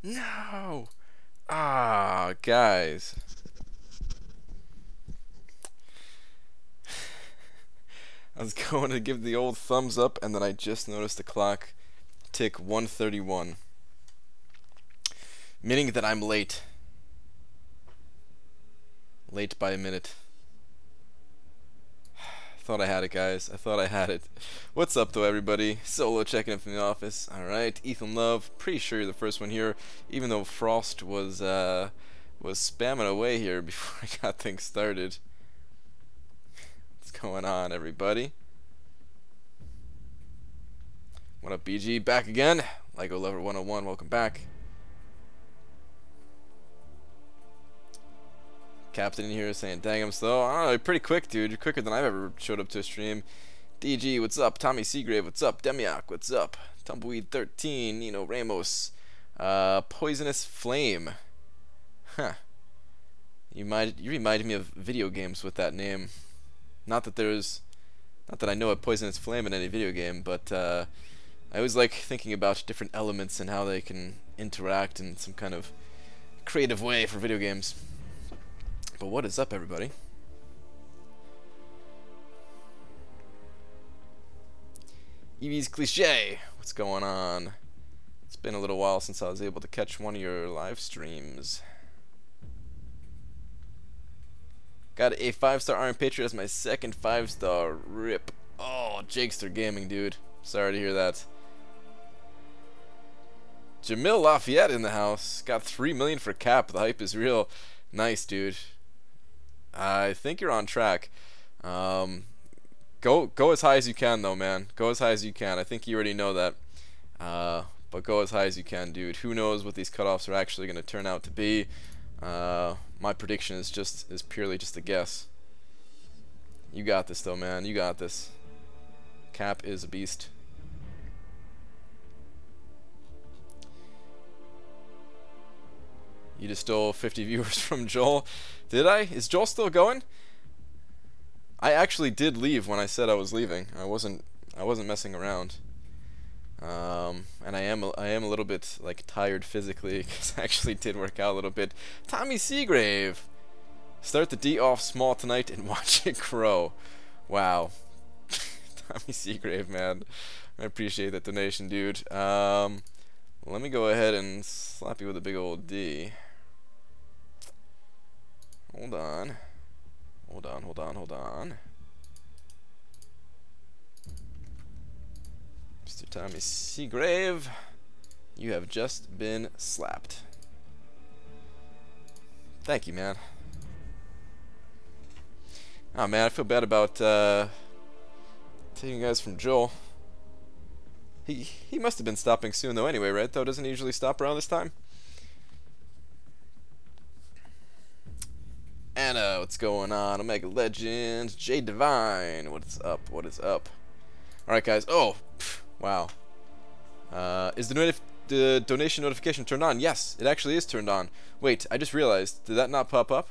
No! Ah, guys. I was going to give the old thumbs up, and then I just noticed the clock tick 1:31. Meaning that I'm late. Late by a minute. Thought I had it, guys. I thought I had it. What's up, though, everybody? Solo checking in from the office. Alright, Ethan Love. Pretty sure you're the first one here, even though Frost was spamming away here before I got things started. What's going on, everybody? What up, BG? Back again. Lego Lover 101, welcome back. Captain in here saying, dang, I'm slow. I don't know, you're pretty quick, dude. You're quicker than I've ever showed up to a stream. DG, what's up? Tommy Seagrave, what's up? Demiak, what's up? Tumbleweed 13, Nino Ramos. Poisonous Flame. Huh. You reminded me of video games with that name. Not that I know a poisonous flame in any video game, but I always like thinking about different elements and how they can interact in some kind of creative way for video games. But what is up, everybody? Evie's Cliche, what's going on? It's been a little while since I was able to catch one of your live streams. Got a 5-star Iron Patriot as my second 5-star. RIP. Oh, Jakester Gaming, dude. Sorry to hear that. Jamil Lafayette in the house. Got 3 million for Cap. The hype is real. Nice, dude. I think you're on track. Go as high as you can, though, man. Go as high as you can. I think you already know that. But go as high as you can, dude. Who knows what these cutoffs are actually going to turn out to be? My prediction is purely just a guess. You got this, though, man. You got this. Cap is a beast. You just stole 50 viewers from Joel. Did I? Is Joel still going? I actually did leave when I said I was leaving. I wasn't messing around. And I am a little bit like tired physically because I actually did work out a little bit. Tommy Seagrave. Start the D off small tonight and watch it grow. Wow. Tommy Seagrave, man. I appreciate that donation, dude. Let me go ahead and slap you with a big old D. Hold on. Hold on, hold on, hold on. Mr. Tommy Seagrave, you have just been slapped. Thank you, man. Oh, man, I feel bad about taking you guys from Joel. He must have been stopping soon, though, anyway, right? Though, doesn't he usually stop around this time? Anna, what's going on? Omega Legends, J Divine, what is up? What is up? Alright, guys. Oh, wow. Is the donation notification turned on? Yes, it actually is turned on. Wait, I just realized. Did that not pop up?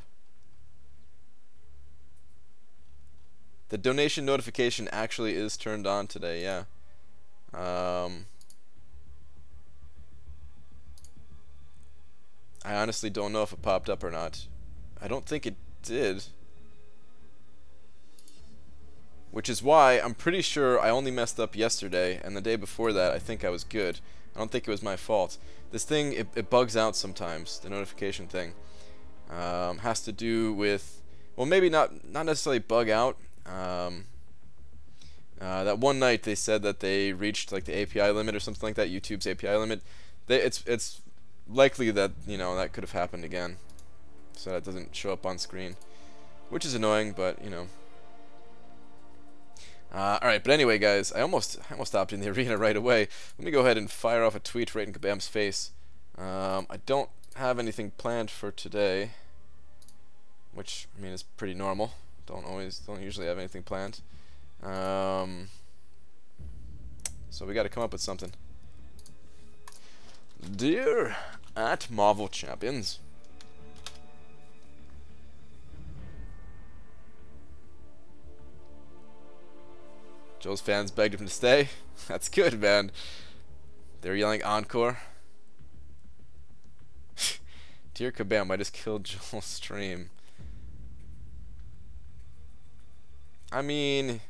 The donation notification actually is turned on today, yeah. I honestly don't know if it popped up or not. I don't think it did. Which is why I'm pretty sure I only messed up yesterday, and the day before that I think I was good. I don't think it was my fault. This thing, it bugs out sometimes, the notification thing. Has to do with, well, maybe not necessarily bug out. That one night they said that they reached like the API limit or something like that, YouTube's API limit. It's likely that, you know, that could have happened again. So that doesn't show up on screen, which is annoying, but you know. Alright, but anyway, guys, I almost stopped in the arena right away. Let me go ahead and fire off a tweet right in Kabam's face. I don't have anything planned for today, which I mean is pretty normal. Don't usually have anything planned. So we got to come up with something. Dear at Marvel Champions. Joel's fans begged him to stay. That's good, man. They're yelling encore. Dear kabam, I just killed Joel's stream. I mean,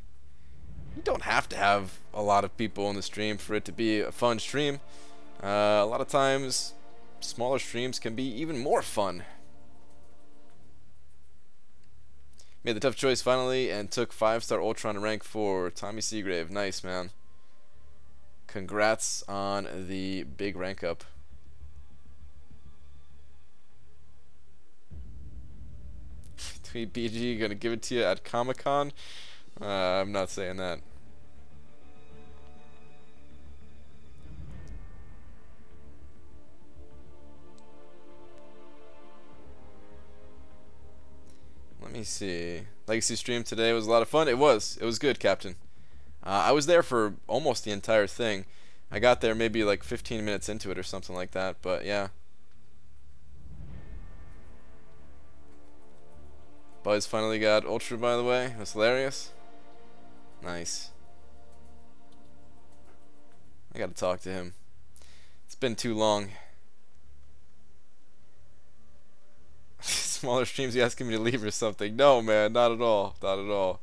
you don't have to have a lot of people in the stream for it to be a fun stream. A lot of times, smaller streams can be even more fun. Made the tough choice finally and took 5-star Ultron to rank 4. Tommy Seagrave, nice man. Congrats on the big rank up. Tweet BG, gonna give it to you at Comic-Con? I'm not saying that. Let me see. Legacy stream today was a lot of fun. It was good, Captain. I was there for almost the entire thing. I got there maybe like 15 minutes into it or something like that, but yeah. Buzz finally got Ultra, by the way. That's hilarious. Nice. I gotta talk to him. It's been too long. Smaller streams, you asking me to leave or something? No, man, not at all. Not at all.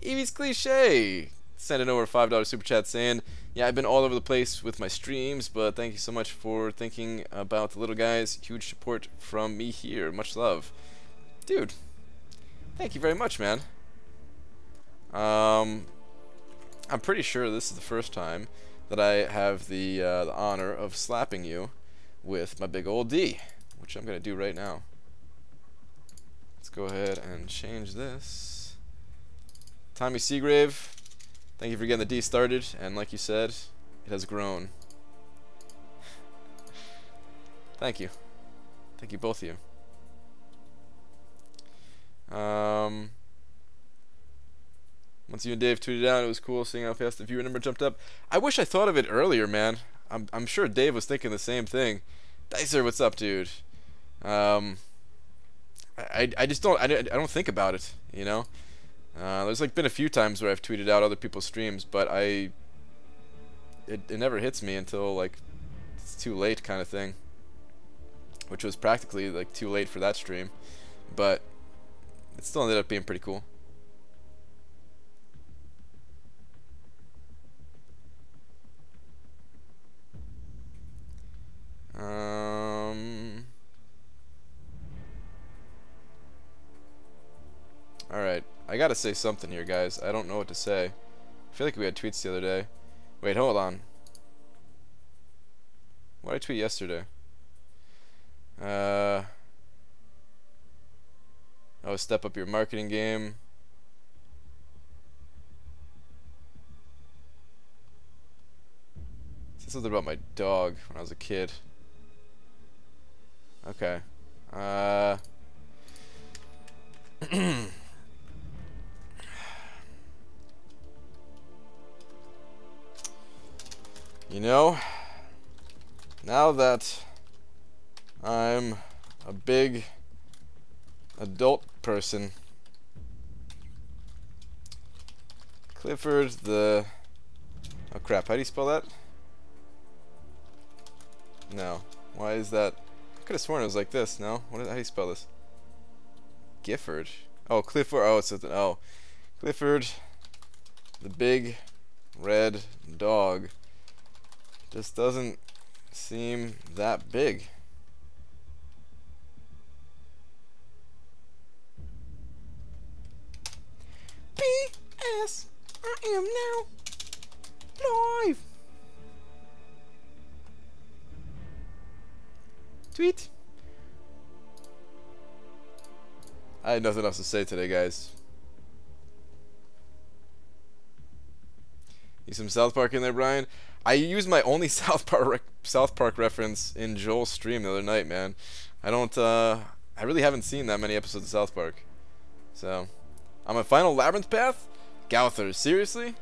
Evie's Cliche sending over a $5 super chat saying, yeah, I've been all over the place with my streams, but thank you so much for thinking about the little guys. Huge support from me here. Much love. Dude, thank you very much, man. I'm pretty sure this is the first time that I have the honor of slapping you with my big old D, which I'm going to do right now. Let's go ahead and change this. Tommy Seagrave, thank you for getting the D started, and like you said, it has grown. Thank you. Thank you, both of you. Once you and Dave tweeted out, it was cool seeing how fast the viewer number jumped up. I wish I thought of it earlier, man. I'm sure Dave was thinking the same thing. Dicer, what's up, dude? I just don't think about it, you know. There's like been a few times where I've tweeted out other people's streams, but it never hits me until like it's too late, kind of thing. Which was practically like too late for that stream, but it still ended up being pretty cool. Alright, I gotta say something here, guys. I don't know what to say. I feel like we had tweets the other day. Wait, hold on. What did I tweet yesterday? Oh, step up your marketing game. Said something about my dog when I was a kid. Okay. You know, now that I'm a big adult person, Clifford the... Oh crap, how do you spell that? No. Why is that? I could have sworn it was like this, no? How do you spell this? Gifford. Oh, Clifford. Oh, it's oh. Clifford the big red dog just doesn't seem that big. P.S. I am now live. Tweet. I had nothing else to say today, guys. You some South Park in there, Brian? I used my only South Park reference in Joel's stream the other night, man. I really haven't seen that many episodes of South Park. So, on my final labyrinth path? Gowther, seriously?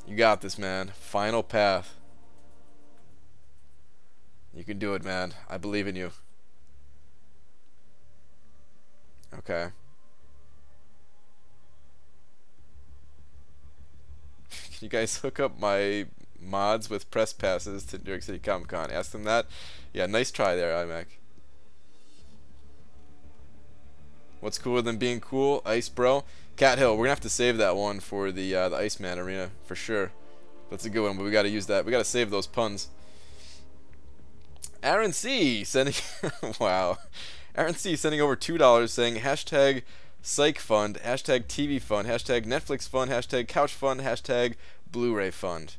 You got this, man. Final path. You can do it, man. I believe in you. Okay. Can you guys hook up my mods with press passes to New York City Comic Con? Ask them that. Yeah, nice try there, iMac. What's cooler than being cool? Ice, bro. Cat Hill. We're gonna have to save that one for the Iceman arena for sure. That's a good one, but we gotta use that. We gotta save those puns. Aaron C sending wow. Aaron C sending over $2 saying hashtag psych fund, hashtag TV fund, hashtag Netflix fund, hashtag couch fund, hashtag Blu-ray fund.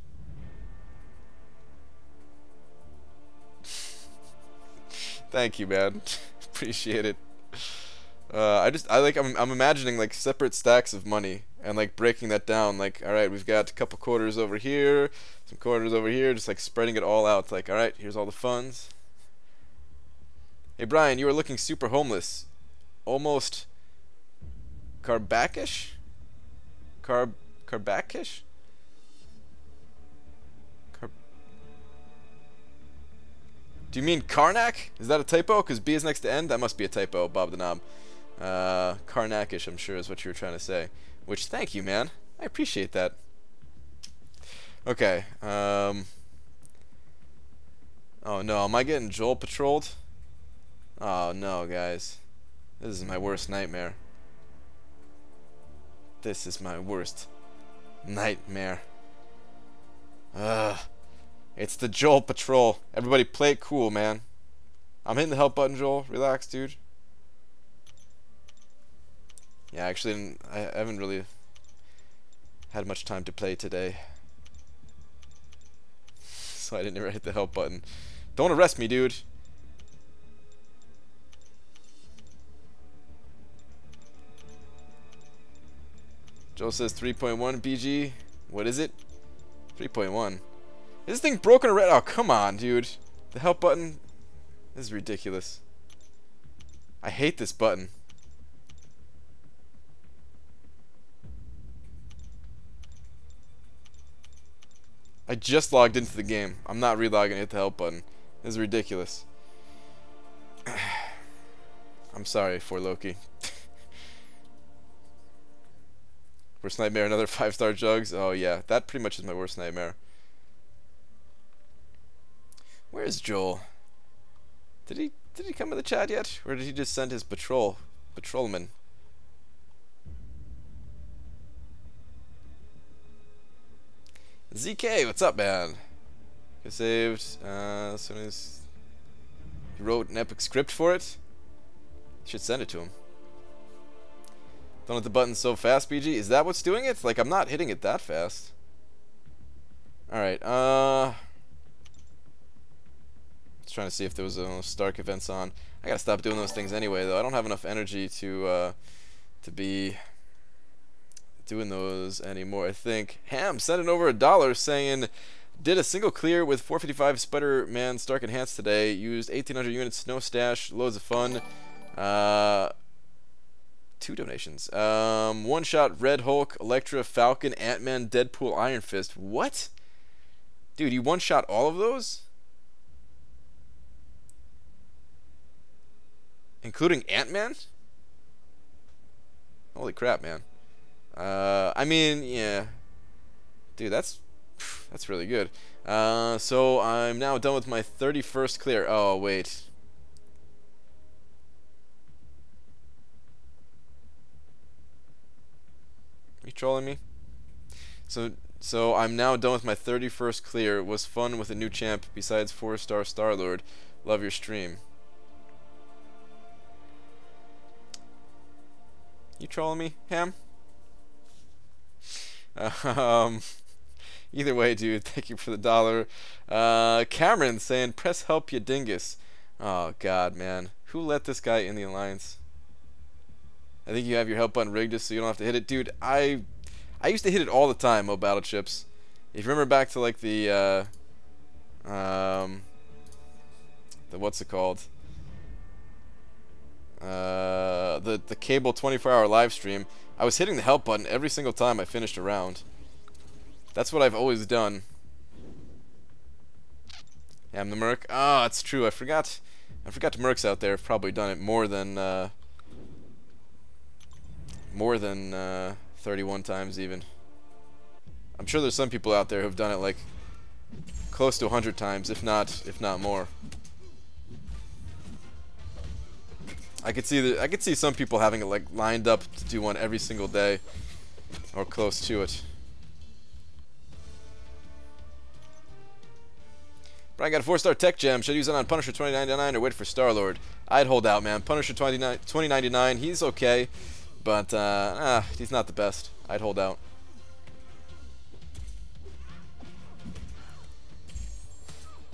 Thank you, man. Appreciate it. I'm imagining like separate stacks of money and like breaking that down. Like, all right, we've got a couple quarters over here, some quarters over here, just like spreading it all out. Like, all right, here's all the funds. Hey Brian, you are looking super homeless, almost Carbackish. Carbackish. Do you mean Karnak? Is that a typo? Because B is next to N? That must be a typo, Bob the Knob. Karnakish, I'm sure, is what you were trying to say. Which, thank you, man. I appreciate that. Okay. Oh, no. Am I getting Joel patrolled? Oh, no, guys. This is my worst nightmare. This is my worst nightmare. Ugh. It's the Joel Patrol. Everybody play it cool, man. I'm hitting the help button, Joel. Relax, dude. Yeah, actually, I haven't really had much time to play today. So I didn't ever hit the help button. Don't arrest me, dude. Joel says 3.1 BG. What is it? 3.1. Is this thing broken or red? Oh, come on, dude. The help button. This is ridiculous. I hate this button. I just logged into the game. I'm not relogging to hit the help button. This is ridiculous. I'm sorry for Loki. Worst nightmare, another 5-star jugs. Oh yeah, that pretty much is my worst nightmare. Where's Joel? Did he come in the chat yet? Or did he just send his patrolman? ZK, what's up, man? Get saved. As soon as he wrote an epic script for it, should send it to him. Don't hit the button so fast, BG. Is that what's doing it? Like, I'm not hitting it that fast. Alright, just trying to see if there was Stark events on. I gotta stop doing those things anyway, though. I don't have enough energy to be doing those anymore, I think. Ham sending over $1 saying, did a single clear with 455 Spider-Man Stark Enhanced today. Used 1,800 units, snow stash, loads of fun. 2 donations. One shot Red Hulk, Elektra, Falcon, Ant-Man, Deadpool, Iron Fist. What? Dude, you one-shot all of those? Including Ant-Man? Holy crap, man. I mean, yeah. Dude, that's really good. So I'm now done with my 31st clear. Oh, wait. Are you trolling me? So I'm now done with my 31st clear. It was fun with a new champ besides 4-star Star-Lord. Love your stream. You trolling me, Ham? Either way, dude, thank you for the $1. Cameron saying, press help, you dingus. Oh, God, man. Who let this guy in the alliance? I think you have your help button rigged just so you don't have to hit it. Dude, I used to hit it all the time, Battle Chips. If you remember back to, like, the what's it called? The cable 24-hour live stream, I was hitting the help button every single time I finished a round. That's what I've always done. Yeah, I'm the Merc. Ah, it's true. I forgot Mercs out there have probably done it more than 31 times even. I'm sure there's some people out there who've done it like close to 100 times, if not more. I could see some people having it like lined up to do one every single day, or close to it. Brian got a 4-star tech gem. Should I use it on Punisher 2099 or wait for Star-Lord? I'd hold out, man. Punisher 2099, he's okay, but he's not the best. I'd hold out.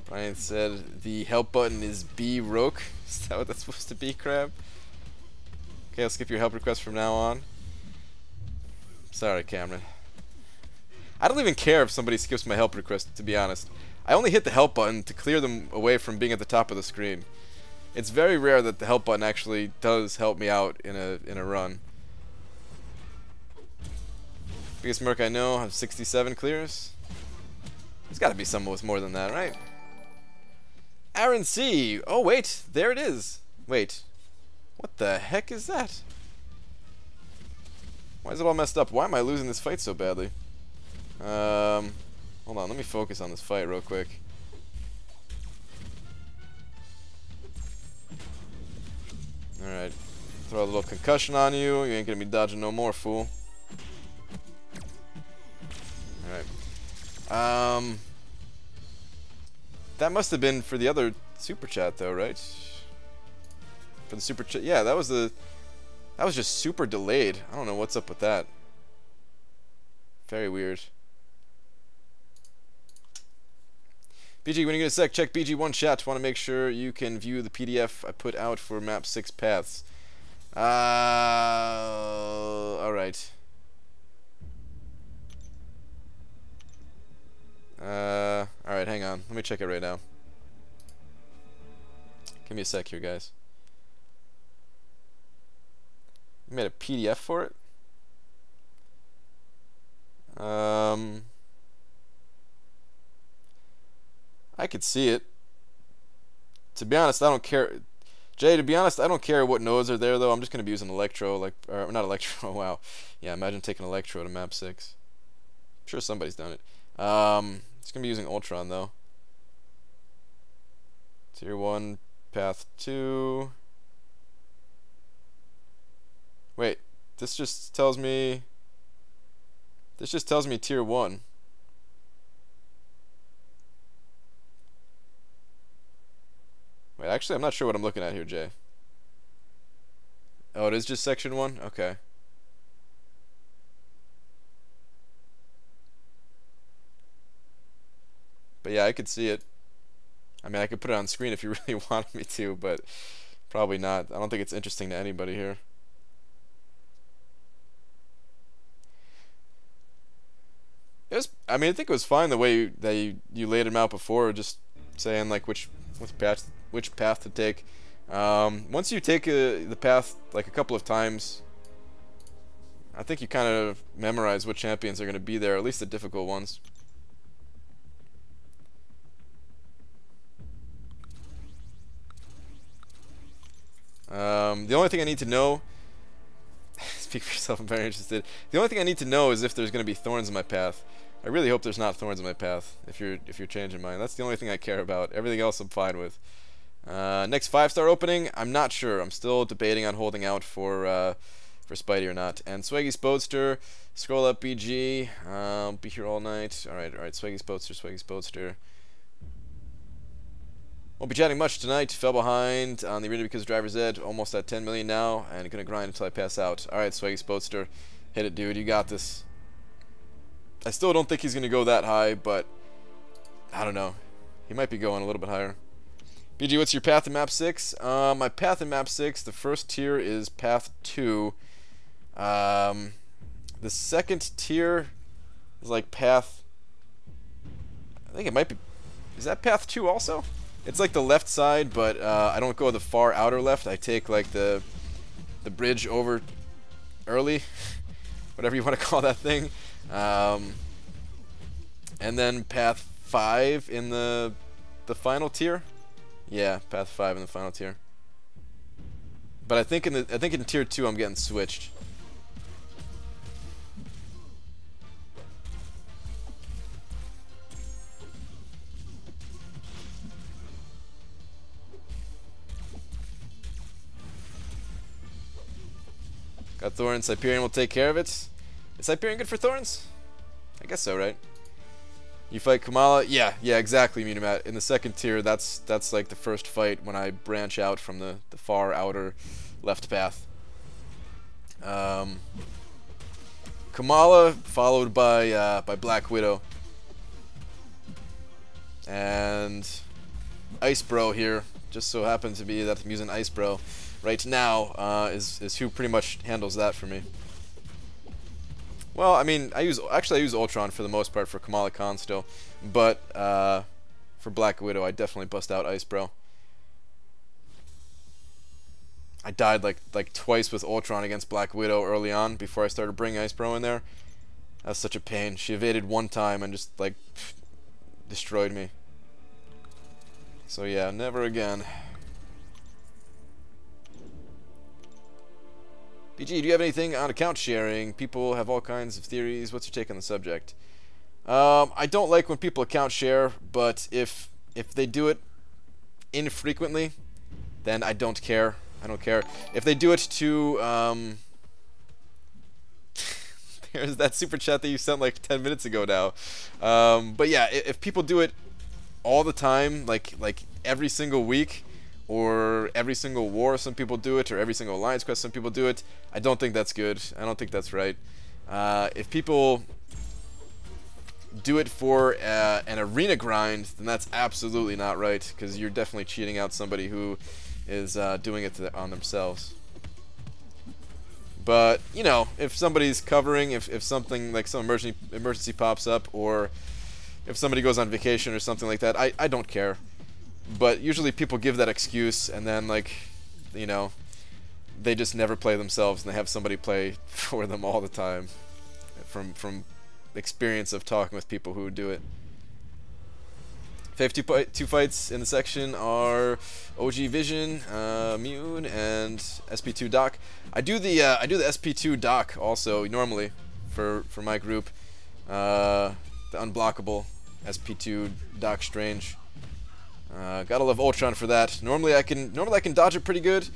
Brian said the help button is B Roke. Is that what that's supposed to be, Crab? Okay, I'll skip your help request from now on. Sorry, Cameron. I don't even care if somebody skips my help request, to be honest. I only hit the help button to clear them away from being at the top of the screen. It's very rare that the help button actually does help me out in a run. Biggest merc I know have 67 clears. There's got to be someone with more than that, right? Aaron C. Oh wait, there it is. Wait, what the heck is that? Why is it all messed up? Why am I losing this fight so badly? Hold on, let me focus on this fight real quick. Alright, throw a little concussion on you. You ain't gonna be dodging no more, fool. Alright. That must have been for the other super chat though, right? For the super chat, yeah, that was just super delayed. I don't know what's up with that. Very weird. BG, when you get a sec, check BG1 chat. Want to make sure you can view the PDF I put out for map 6 paths. Alright. Alright, hang on. Let me check it right now. Give me a sec here, guys. You made a PDF for it? I could see it. To be honest, I don't care. Jay, to be honest, I don't care what nodes are there, though. I'm just going to be using Electro, like, or not Electro, wow. Yeah, imagine taking Electro to map 6. I'm sure somebody's done it. It's going to be using Ultron, though. Tier 1, path 2. Wait, this just tells me tier 1. Wait, actually, I'm not sure what I'm looking at here, Jay. Oh, it is just section 1? Okay. But yeah, I could see it. I mean, I could put it on screen if you really wanted me to, but probably not. I don't think it's interesting to anybody here. I mean, I think it was fine the way that you laid them out before, just saying like which path to take. Once you take the path like a couple of times, I think you kind of memorize what champions are going to be there, at least the difficult ones. The only thing I need to know, speak for yourself, I'm very interested. The only thing I need to know is if there's going to be thorns in my path. I really hope there's not thorns in my path. If you're changing mine, that's the only thing I care about. Everything else I'm fine with. Next 5-star opening, I'm not sure. I'm still debating on holding out for Spidey or not. And Swaggy Spodester, scroll up BG. I'll be here all night. All right, Swaggy Spodester. Won't be chatting much tonight. Fell behind on the arena because of driver's ed. Almost at 10 million now, and gonna grind until I pass out. All right, Swaggy Spodester, hit it, dude. You got this. I still don't think he's gonna go that high, but I don't know. He might be going a little bit higher. BG, what's your path in map 6? My path in map 6, the first tier is path 2. The second tier is like path, I think it might be, is that path 2 also? It's like the left side, but I don't go the far outer left. I take like the bridge over early, whatever you want to call that thing. And then path 5 in the final tier. Yeah, path 5 in the final tier. But I think in tier 2 I'm getting switched. Got Thorns. Hyperion will take care of it. Is Hyperion good for Thorns? I guess so, right? You fight Kamala? Yeah, exactly, Munimat. In the second tier, that's like the first fight when I branch out from the far outer left path. Kamala, followed by Black Widow. And Ice Bro here. Just so happens to be that I'm using Ice Bro right now, is who pretty much handles that for me. Well, I mean, I use Ultron for the most part for Kamala Khan still, but for Black Widow, I definitely bust out Ice Bro. I died like twice with Ultron against Black Widow early on before I started bringing Ice Bro in there. That's such a pain. She evaded one time and just like destroyed me. So yeah, never again. BG, do you have anything on account sharing? People have all kinds of theories. What's your take on the subject? I don't like when people account share, but if they do it infrequently, then I don't care. I don't care. If they do it to there's that super chat that you sent like 10 minutes ago now. But yeah, if people do it all the time, like every single week, or every single war some people do it, or every single alliance quest some people do it, I don't think that's good. I don't think that's right. If people do it for an arena grind, then that's absolutely not right, because you're definitely cheating out somebody who is doing it on themselves. But you know, if somebody's covering, if something like some emergency pops up, or if somebody goes on vacation or something like that, I don't care. But usually people give that excuse, and then like, you know, they just never play themselves, and they have somebody play for them all the time. From experience of talking with people who do it. 52 fights in the section are OG Vision, Mune, and SP2 Doc. I do the SP2 Doc also normally for my group. The unblockable SP2 Doc Strange. Gotta love Ultron for that. Normally I can dodge it pretty good,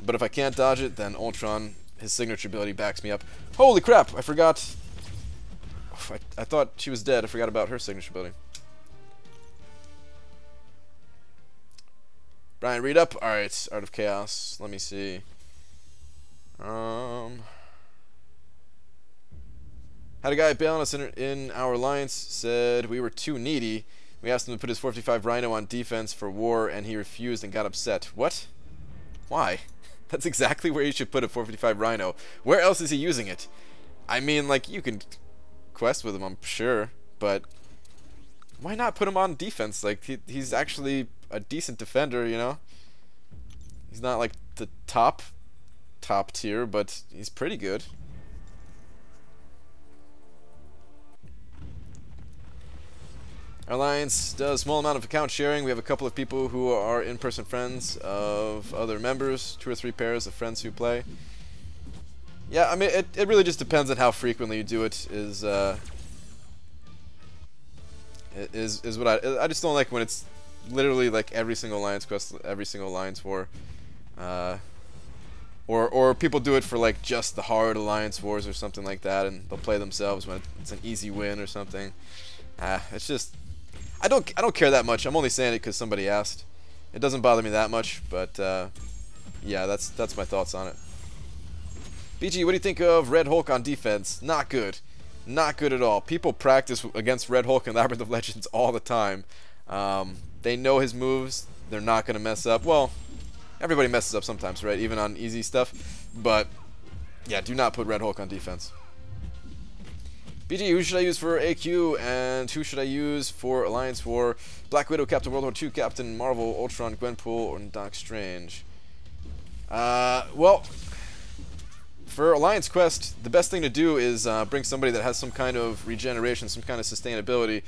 but if I can't dodge it, then Ultron, his signature ability, backs me up. Holy crap! I forgot. I thought she was dead. I forgot about her signature ability. Brian, read up. All right, Art of Chaos. Let me see. Had a guy bail on us in our alliance. Said we were too needy. We asked him to put his 455 Rhino on defense for war, and he refused and got upset. What? Why? That's exactly where you should put a 455 Rhino. Where else is he using it? I mean, like, you can quest with him, I'm sure, but why not put him on defense? Like, he's actually a decent defender, you know? He's not like the top tier, but he's pretty good. Our alliance does a small amount of account sharing. We have a couple of people who are in-person friends of other members, 2 or 3 pairs of friends who play. Yeah, I mean, it really just depends on how frequently you do it. Is what I just don't like when it's literally like every single alliance quest, every single alliance war, or people do it for like just the hard alliance wars or something like that, and they'll play themselves when it's an easy win or something. It's just I don't care that much. I'm only saying it because somebody asked. It doesn't bother me that much, but yeah, that's my thoughts on it. BG, what do you think of Red Hulk on defense? Not good. Not good at all. People practice against Red Hulk in Labyrinth of Legends all the time. They know his moves. They're not going to mess up. Well, everybody messes up sometimes, right? Even on easy stuff. But, yeah, do not put Red Hulk on defense. BG, who should I use for AQ, and who should I use for Alliance War? Black Widow, Captain World War II, Captain Marvel, Ultron, Gwenpool, or Doc Strange? Well, for Alliance Quest, the best thing to do is bring somebody that has some kind of regeneration, some kind of sustainability.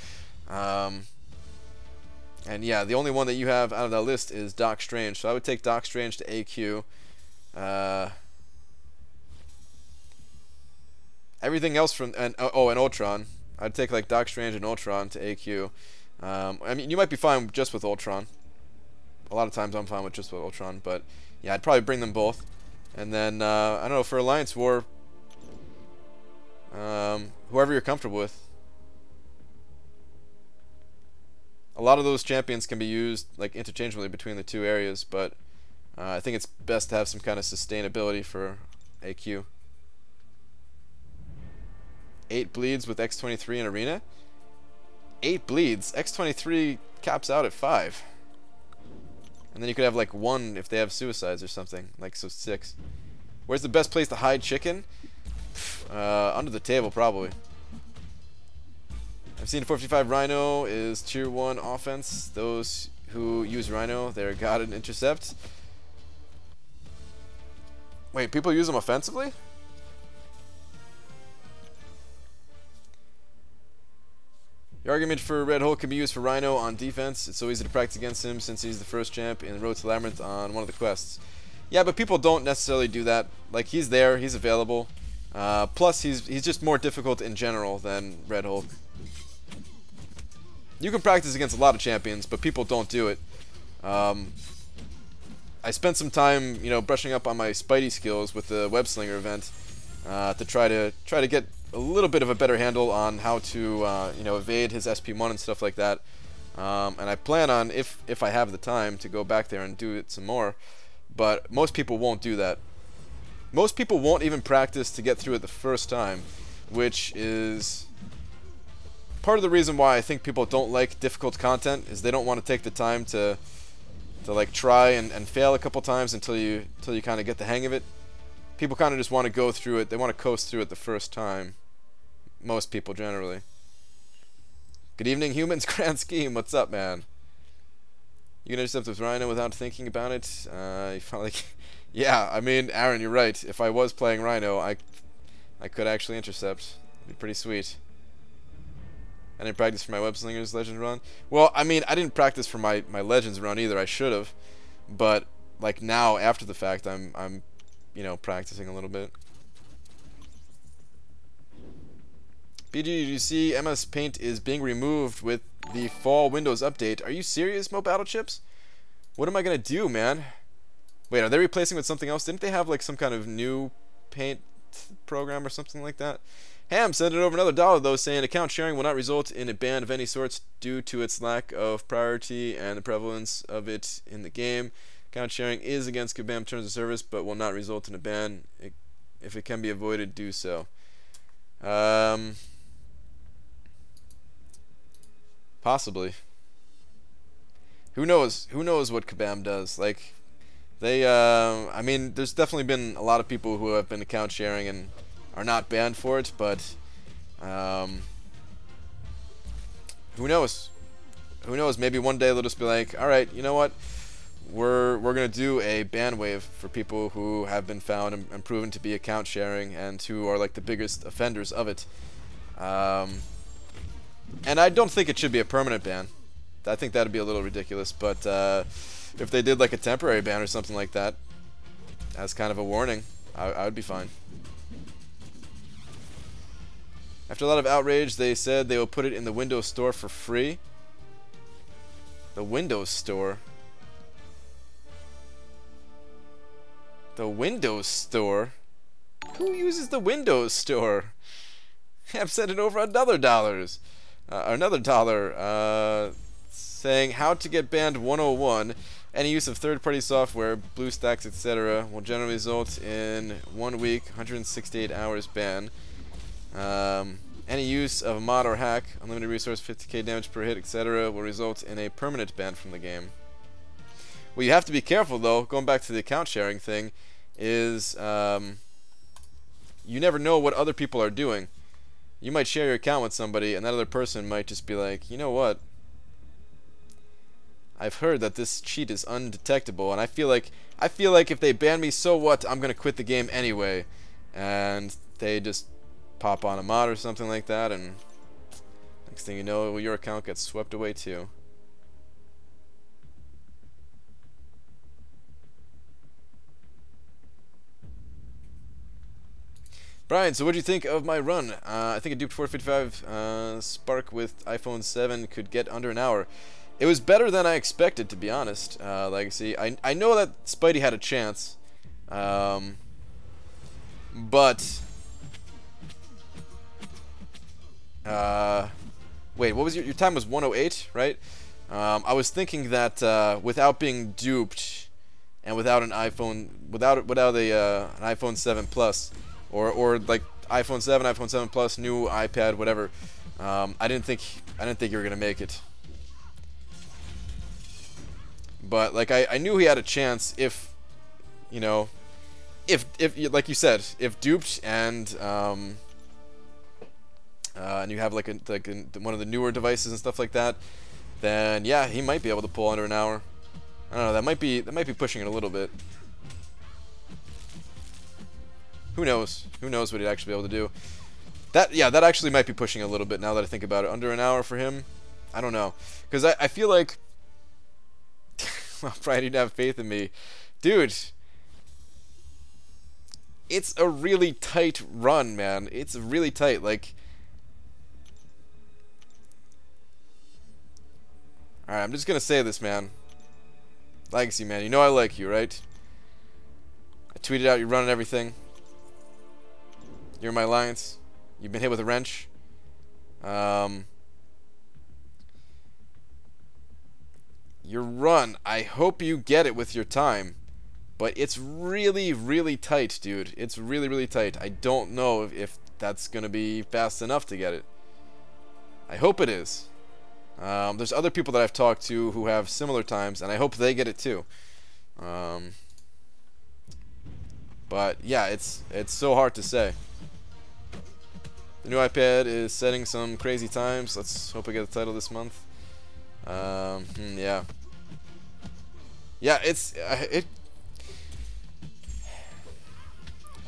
And yeah, the only one that you have out of that list is Doc Strange. So I would take Doc Strange to AQ. Everything else from and Ultron. I'd take like Doc Strange and Ultron to AQ. I mean, you might be fine just with Ultron. A lot of times I'm fine with just with Ultron, but yeah, I'd probably bring them both. And then, I don't know, for Alliance War, whoever you're comfortable with. A lot of those champions can be used like interchangeably between the two areas, but I think it's best to have some kind of sustainability for AQ. 8 bleeds with X23 in Arena? 8 bleeds? X23 caps out at 5. And then you could have like 1 if they have suicides or something, like so 6. Where's the best place to hide chicken? Under the table, probably. I've seen 455 Rhino is tier 1 offense. Those who use Rhino, they're god and intercept. Wait, people use them offensively? Your argument for Red Hole can be used for Rhino on defense. It's so easy to practice against him since he's the first champ in the Road to Labyrinth on one of the quests. Yeah, but people don't necessarily do that. Like, he's there, he's available. Plus, he's just more difficult in general than Red Hole. You can practice against a lot of champions, but people don't do it. I spent some time, you know, brushing up on my Spidey skills with the Web Slinger event to try to get a little bit of a better handle on how to, you know, evade his SP1 and stuff like that. And I plan on, if I have the time, to go back there and do it some more. But most people won't do that. Most people won't even practice to get through it the first time, which is part of the reason why I think people don't like difficult content, is they don't want to take the time to like try and fail a couple times until you kind of get the hang of it. People kind of just want to go through it. They want to coast through it the first time. Most people generally. Good evening, humans. Grand scheme. What's up, man? You can intercept with Rhino without thinking about it. You probably, yeah. I mean, Aaron, you're right. If I was playing Rhino, I could actually intercept. It'd be pretty sweet. I didn't practice for my Web Slingers Legends run. Well, I mean, I didn't practice for my Legends run either. I should have, but like now after the fact, I'm you know, practicing a little bit. BG, did you see MS Paint is being removed with the fall Windows update? Are you serious, Mo Battle Chips? What am I gonna do, man? Wait, are they replacing with something else? Didn't they have like some kind of new paint program or something like that? Ham sent it over another $1 though, saying account sharing will not result in a ban of any sorts due to its lack of priority and the prevalence of it in the game. Account sharing is against Kabam terms of service, but will not result in a ban. If it can be avoided, do so. Possibly. Who knows? Who knows what Kabam does? Like, they, I mean, there's definitely been a lot of people who have been account sharing and are not banned for it, but who knows? Who knows? Maybe one day they'll just be like, all right, you know what? We're gonna do a ban wave for people who have been found and proven to be account sharing and who are like the biggest offenders of it. And I don't think it should be a permanent ban. I think that'd be a little ridiculous. But if they did like a temporary ban or something like that, as kind of a warning, I would be fine. After a lot of outrage, they said they will put it in the Windows Store for free. The Windows Store. The Windows Store? Who uses the Windows Store? I'm sending over another $1. Another $1. Saying how to get banned 101. Any use of third-party software, BlueStacks, etc. will generally result in 1 week, 168 hours ban. Any use of a mod or hack, unlimited resource, 50k damage per hit, etc. will result in a permanent ban from the game. Well, you have to be careful though, going back to the account sharing thing, is you never know what other people are doing. You might share your account with somebody and that other person might just be like, you know what? I've heard that this cheat is undetectable and I feel like if they ban me, so what? I'm gonna quit the game anyway. And they just pop on a mod or something like that and next thing you know, your account gets swept away too. Brian, so what do you think of my run? I think a duped 455 Spark with iPhone 7 could get under an hour. It was better than I expected, to be honest, Legacy. I know that Spidey had a chance. But wait, what was your time was 108, right? I was thinking that without being duped and without an iPhone, without an iPhone 7 Plus, or like iPhone 7, iPhone 7 Plus, new iPad, whatever. I didn't think you were gonna make it. But like I knew he had a chance if, you know, if like you said, if duped and you have like one of the newer devices and stuff like that, then yeah, he might be able to pull under an hour. I don't know. That might be pushing it a little bit. Who knows? Who knows what he'd actually be able to do? That actually might be pushing a little bit now that I think about it. Under an hour for him, I don't know, because I feel like well, Brian, you'd have faith in me, dude. It's a really tight run, man. It's really tight. Like, all right, I'm just gonna say this, man. Legacy, man. You know I like you, right? I tweeted out you're running everything. You're in my alliance. You've been hit with a wrench. Your run, I hope you get it with your time. But it's really, really tight, dude. It's really, really tight. I don't know if that's going to be fast enough to get it. I hope it is. There's other people that I've talked to who have similar times, and I hope they get it too. But yeah, it's so hard to say. The new iPad is setting some crazy times. Let's hope I get the title this month. Yeah. Yeah,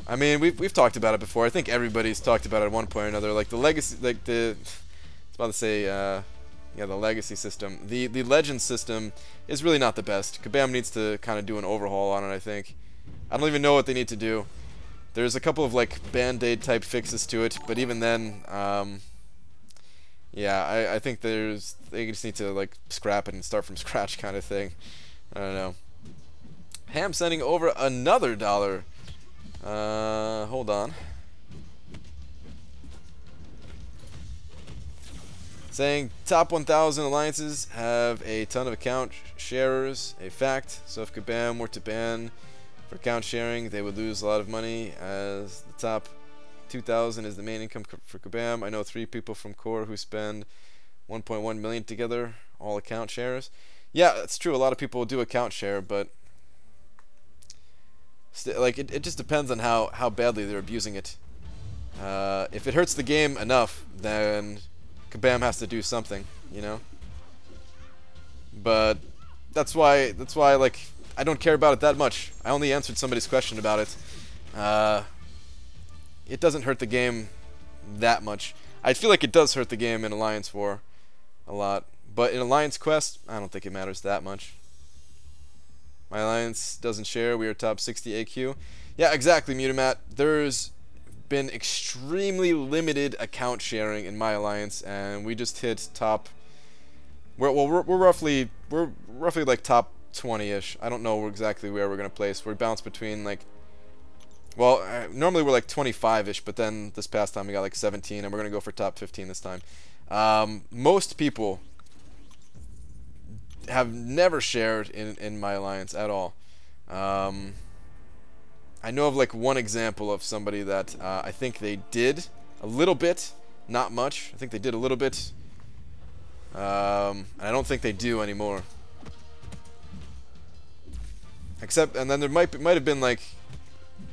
I mean, we've talked about it before. I think everybody's talked about it at one point or another. Like the legacy, like I was about to say, yeah, the legacy system. The legend system is really not the best. Kabam needs to kind of do an overhaul on it, I think. I don't even know what they need to do. There's a couple of like band-aid type fixes to it, but even then, yeah, I think they just need to like scrap it and start from scratch kind of thing. I don't know. Ham sending over another $1. Hold on. Saying top 1,000 alliances have a ton of account sharers. A fact. So if Kabam were to ban for account sharing, they would lose a lot of money, as the top 2,000 is the main income for Kabam. I know 3 people from Core who spend 1.1 million together, all account shares. Yeah, that's true. A lot of people do account share, but like it just depends on how badly they're abusing it. If it hurts the game enough, then Kabam has to do something, you know. But that's why like I don't care about it that much. I only answered somebody's question about it. It doesn't hurt the game that much. I feel like it does hurt the game in Alliance War a lot, but in Alliance Quest, I don't think it matters that much. My alliance doesn't share. We are top 60 AQ. Yeah, exactly, Mutamat. There's been extremely limited account sharing in my alliance, and we just hit top. We're roughly like top 20-ish. I don't know exactly where we're gonna place. We bounce between like. Well, normally we're like 25-ish, but then this past time we got like 17, and we're gonna go for top 15 this time. Most people have never shared in my alliance at all. I know of like one example of somebody that I think they did a little bit, not much. I think they did a little bit. And I don't think they do anymore. Except, and then there might have been like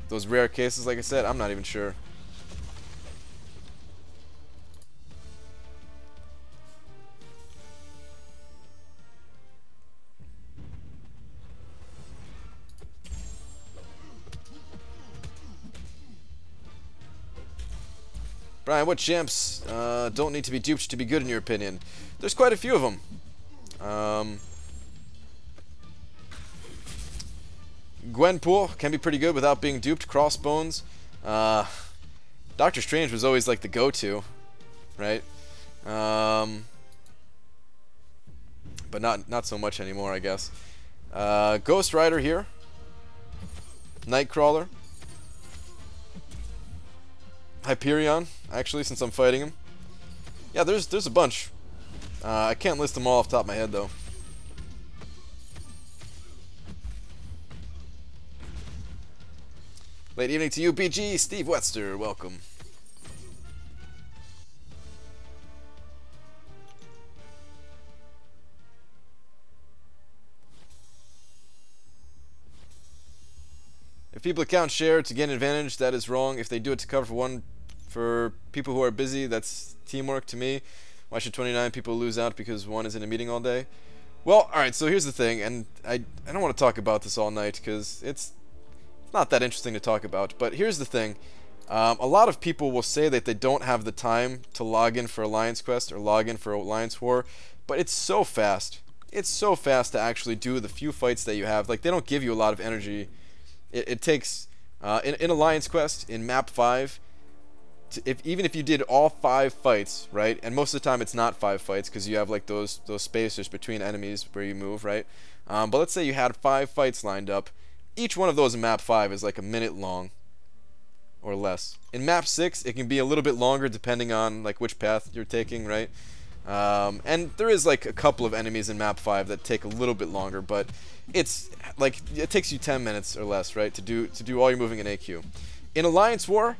those rare cases, like I said. I'm not even sure. Brian, what champs don't need to be duped to be good in your opinion? There's quite a few of them. Gwenpool can be pretty good without being duped. Crossbones. Doctor Strange was always like the go-to, right? But not so much anymore, I guess. Ghost Rider here. Nightcrawler. Hyperion, actually, since I'm fighting him. Yeah, there's a bunch. I can't list them all off the top of my head, though. Late evening to you, BG. Steve Webster, welcome. If people account share to gain advantage, that is wrong. If they do it to cover for people who are busy, that's teamwork to me. Why should 29 people lose out because one is in a meeting all day? Well, alright, so here's the thing, and I don't want to talk about this all night because it's not that interesting to talk about, but here's the thing. A lot of people will say that they don't have the time to log in for Alliance Quest or log in for Alliance War, but it's so fast. It's so fast to actually do the few fights that you have. Like, they don't give you a lot of energy. It takes, in Alliance Quest, in map 5, even if you did all 5 fights, right, and most of the time it's not 5 fights because you have like those spacers between enemies where you move, right, but let's say you had 5 fights lined up. Each one of those in map 5 is like a minute long or less. In map 6 it can be a little bit longer depending on like which path you're taking, right, and there is like a couple of enemies in map 5 that take a little bit longer, but it's like it takes you 10 minutes or less, right, to do all your moving in AQ. In Alliance War,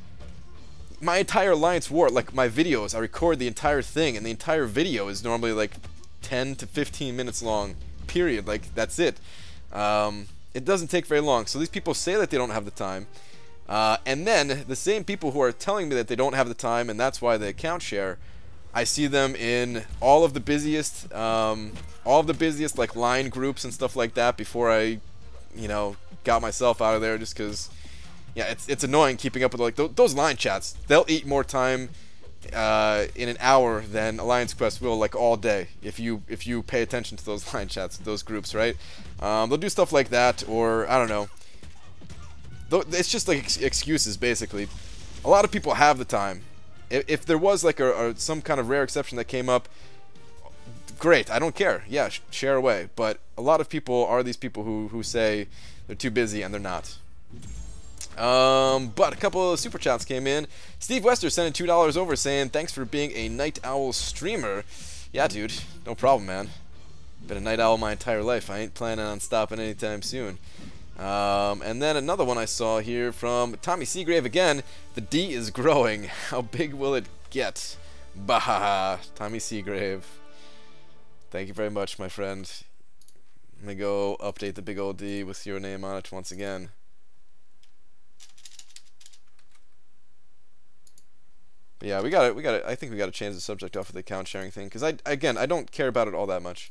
my entire Alliance War, like my videos, I record the entire thing, and the entire video is normally like 10 to 15 minutes long, period. Like, that's it. It doesn't take very long. So these people say that they don't have the time, and then the same people who are telling me that they don't have the time and that's why they account share, I see them in all of the busiest like line groups and stuff like that before I, you know, got myself out of there, just because. Yeah, it's annoying keeping up with like those line chats. They'll eat more time in an hour than Alliance Quest will like all day if you pay attention to those line chats, those groups, right? They'll do stuff like that, or I don't know. It's just like excuses basically. A lot of people have the time. If there was like some kind of rare exception that came up, great. I don't care. Yeah, share away. But a lot of people are these people who say they're too busy and they're not. But a couple of super chats came in. Steve Wester sent in $2 over saying, thanks for being a Night Owl streamer. Yeah, dude, no problem, man. Been a Night Owl my entire life. I ain't planning on stopping anytime soon. And then another one I saw here from Tommy Seagrave again. The D is growing. How big will it get? Bah, Tommy Seagrave. Thank you very much, my friend. Let me go update the big old D with your name on it once again. Yeah, we got it. I think we got to change the subject off of the account sharing thing because I don't care about it all that much.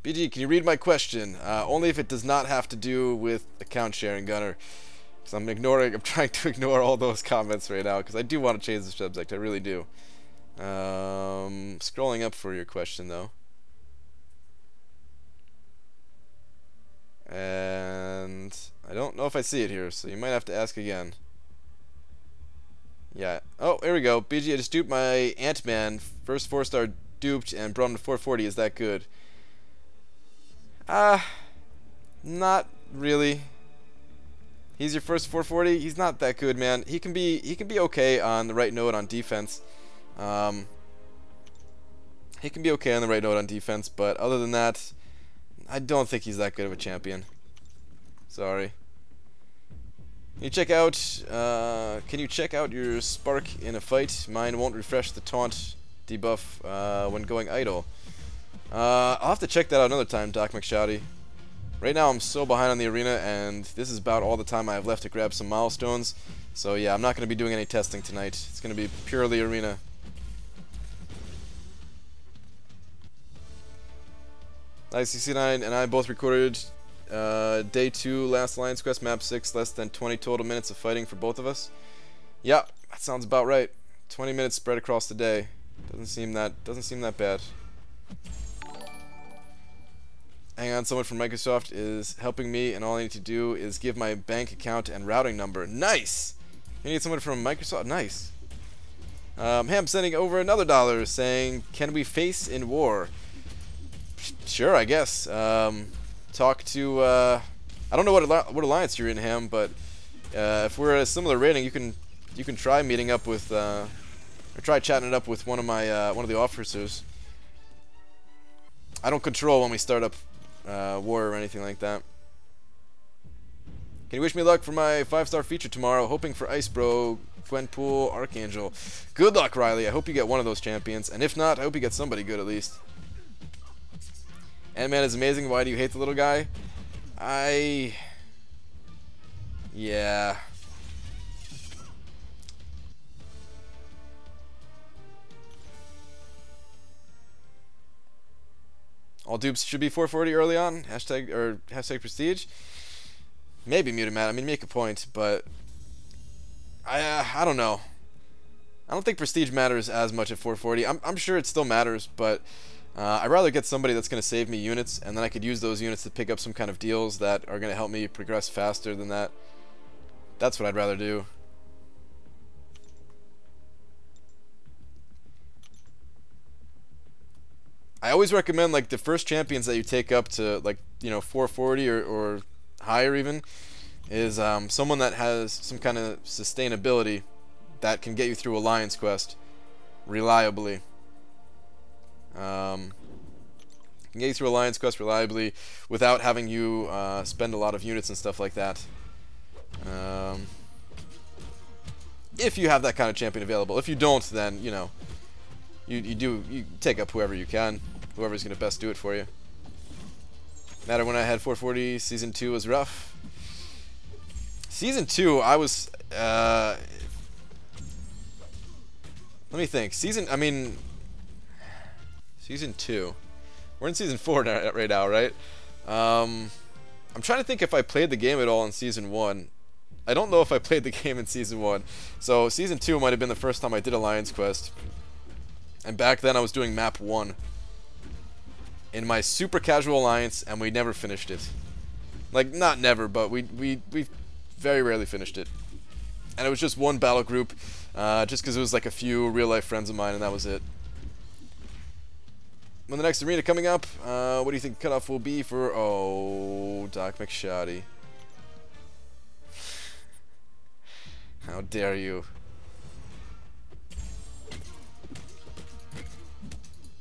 BG, can you read my question? Only if it does not have to do with account sharing, Gunner. Because I'm trying to ignore all those comments right now, because I do want to change the subject, I really do. Scrolling up for your question, though. And I don't know if I see it here, so you might have to ask again. Yeah. Oh, here we go. BG, I just duped my Ant-Man. First 4-star duped and brought him to 440. Is that good? Not really. He's your first 440. He's not that good, man. He can be okay on the right note on defense. He can be okay on the right note on defense, but other than that, I don't think he's that good of a champion. Sorry. Can you check out your spark in a fight? Mine won't refresh the taunt debuff when going idle. I'll have to check that out another time, Doc McShouty. Right now I'm so behind on the arena, and this is about all the time I have left to grab some milestones. So yeah, I'm not going to be doing any testing tonight. It's going to be purely arena. Nice. CC9 and I both recorded day 2 last Alliance Quest map 6. Less than 20 total minutes of fighting for both of us. Yeah, that sounds about right. 20 minutes spread across the day. Doesn't seem that bad. Hang on, someone from Microsoft is helping me, and all I need to do is give my bank account and routing number. Nice! You need someone from Microsoft? Nice. Ham sending over another $1 saying, can we face in war? Sure, I guess. Talk to, I don't know what alliance you're in, Ham, but if we're at a similar rating, you can try meeting up with, or try chatting it up with one of the officers. I don't control when we start up war or anything like that. Can you wish me luck for my 5-star feature tomorrow? Hoping for Ice Bro, Gwenpool, Archangel. Good luck, Riley. I hope you get one of those champions. And if not, I hope you get somebody good at least. Ant-Man is amazing. Why do you hate the little guy? Yeah. All dupes should be 440 early on. Hashtag prestige. Maybe Muted Matt. I mean, make a point, but I don't know. I don't think prestige matters as much at 440. I'm sure it still matters, but I'd rather get somebody that's going to save me units, and then I could use those units to pick up some kind of deals that are going to help me progress faster than that. That's what I'd rather do. I always recommend, like, the first champions that you take up to, like, you know, 440 or higher even, is someone that has some kind of sustainability that can get you through Alliance Quest reliably. Can get you through Alliance Quest reliably without having you spend a lot of units and stuff like that. If you have that kind of champion available. If you don't, then, you know, you take up whoever you can. Whoever's going to best do it for you. Matter when I had 440, Season 2 was rough. Season 2, I was... let me think. Season 2. We're in Season 4 right now, right? I'm trying to think if I played the game at all in Season 1. I don't know if I played the game in Season 1. So Season 2 might have been the first time I did Alliance Quest. And back then I was doing map 1 in my super casual alliance, and we never finished it. Like, not never, but we very rarely finished it. And it was just one battle group, just because it was like a few real-life friends of mine, and that was it. When the next arena coming up, what do you think the cutoff will be for... Oh, Doc McShoddy. How dare you.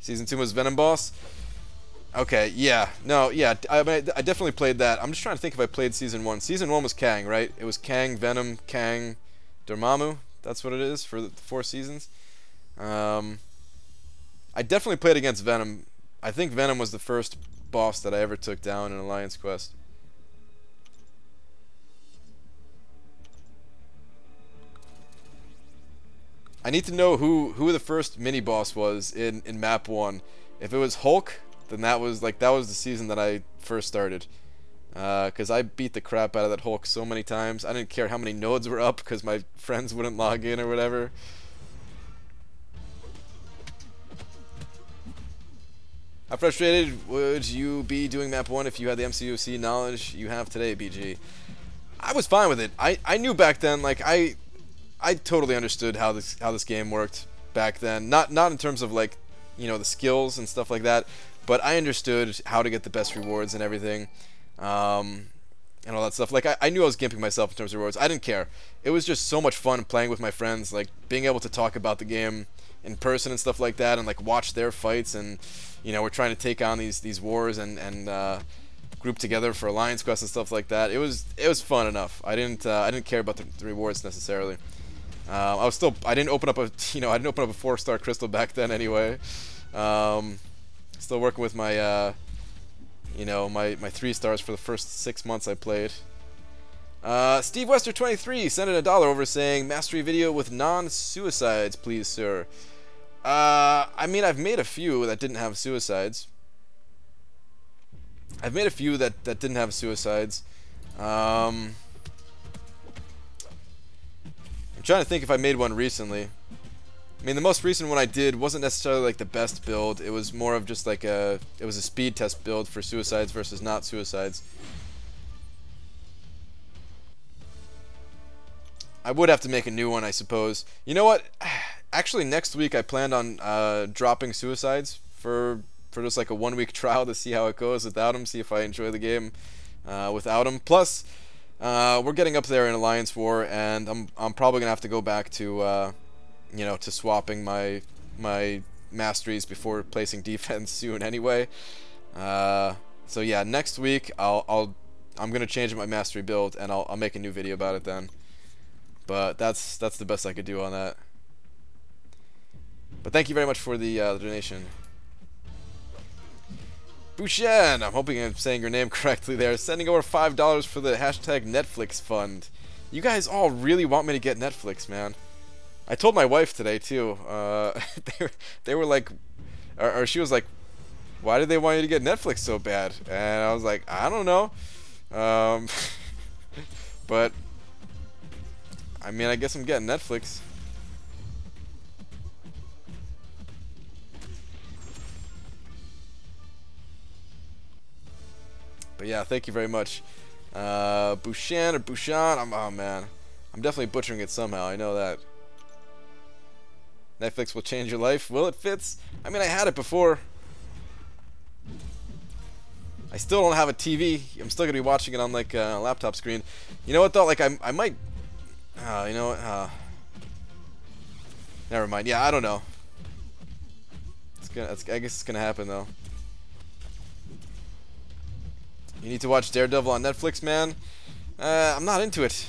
Season 2 was Venom Boss? Okay, yeah. No, yeah, I definitely played that. I'm just trying to think if I played Season 1. Season 1 was Kang, right? It was Kang, Venom, Kang, Dormammu. That's what it is for the 4 seasons. I definitely played against Venom. I think Venom was the first boss that I ever took down in Alliance Quest. I need to know who the first mini-boss was in map 1. If it was Hulk, then that was the season that I first started. Because I beat the crap out of that Hulk so many times. I didn't care how many nodes were up because my friends wouldn't log in or whatever. How frustrated would you be doing map 1 if you had the MCUC knowledge you have today, BG? I was fine with it. I knew back then, like, I totally understood how this game worked back then. Not in terms of, like, you know, the skills and stuff like that, but I understood how to get the best rewards and everything, and all that stuff. Like, I knew I was gimping myself in terms of rewards. I didn't care. It was just so much fun playing with my friends, like, being able to talk about the game in person and stuff like that, and, like, watch their fights, and, you know, we're trying to take on these wars and group together for Alliance Quest and stuff like that. It was fun enough. I didn't care about the rewards necessarily. I didn't open up a 4-star crystal back then anyway. Still working with my my 3 stars for the first 6 months I played. Steve Wester 23 sent in $1 over saying mastery video with non-suicides, please, sir. I mean, I've made a few that didn't have suicides. I've made a few that didn't have suicides. I'm trying to think if I made one recently. I mean, the most recent one I did wasn't necessarily like the best build. It was more of just like it was a speed test build for suicides versus not suicides. I would have to make a new one, I suppose. You know what? Actually, next week I planned on dropping suicides for just like a 1-week trial to see how it goes without them, see if I enjoy the game without them. Plus, we're getting up there in Alliance War, and I'm probably gonna have to go back to you know, to swapping my masteries before placing defense soon anyway. So yeah, next week I'm gonna change my mastery build, and I'll make a new video about it then. But that's the best I could do on that. But thank you very much for the donation. Bushen, I'm hoping I'm saying your name correctly there, sending over $5 for the hashtag Netflix fund. You guys all really want me to get Netflix, man. I told my wife today too. They were like, or she was like, why did they want you to get Netflix so bad? And I was like, I don't know. But I mean, I guess I'm getting Netflix. But yeah, thank you very much. Bushan or Bushan, oh man, I'm definitely butchering it somehow, I know that. Netflix will change your life. Will it, Fitz? I mean, I had it before. I still don't have a TV. I'm still gonna be watching it on like a laptop screen. You know what though? Like I might. You know what? Never mind. Yeah, I don't know. I guess it's gonna happen though. You need to watch Daredevil on Netflix, man. I'm not into it.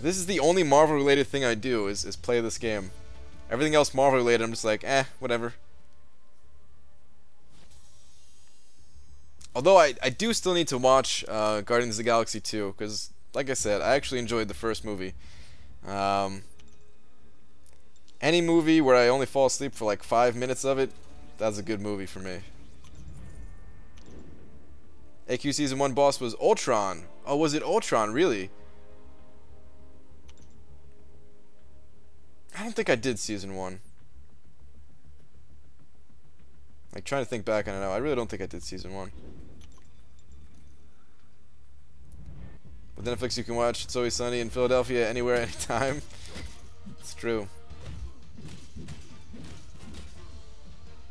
This is the only Marvel-related thing I do is play this game. Everything else Marvel-related, I'm just like, whatever. Although I do still need to watch Guardians of the Galaxy 2, because, like I said, I actually enjoyed the first movie. Any movie where I only fall asleep for like 5 minutes of it, that's a good movie for me. AQ Season 1 boss was Ultron. Oh, was it Ultron, really? I don't think I did Season 1. Like, trying to think back, I don't know. I really don't think I did Season 1. With Netflix, you can watch It's Always Sunny in Philadelphia anywhere, anytime. It's true.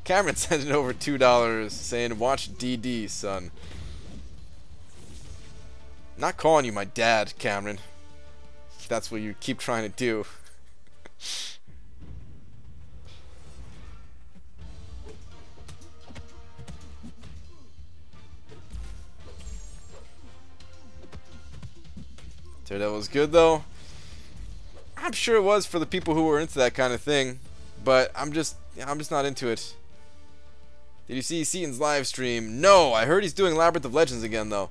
Cameron sent over $2 saying, watch DD, son. Not calling you my dad, Cameron. That's what you keep trying to do. Daredevil was good though. I'm sure it was for the people who were into that kind of thing, but I'm just not into it. Did you see Seaton's live stream? No, I heard he's doing Labyrinth of Legends again though.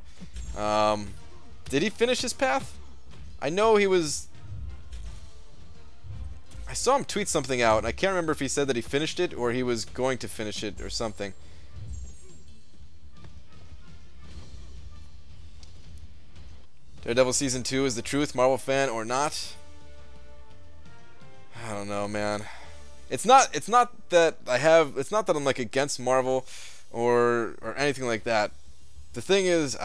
Did he finish his path? I know he was. I saw him tweet something out, and I can't remember if he said that he finished it or he was going to finish it or something. Daredevil Season 2 is the truth, Marvel fan or not? I don't know, man. It's not that I'm like against Marvel or anything like that. The thing is,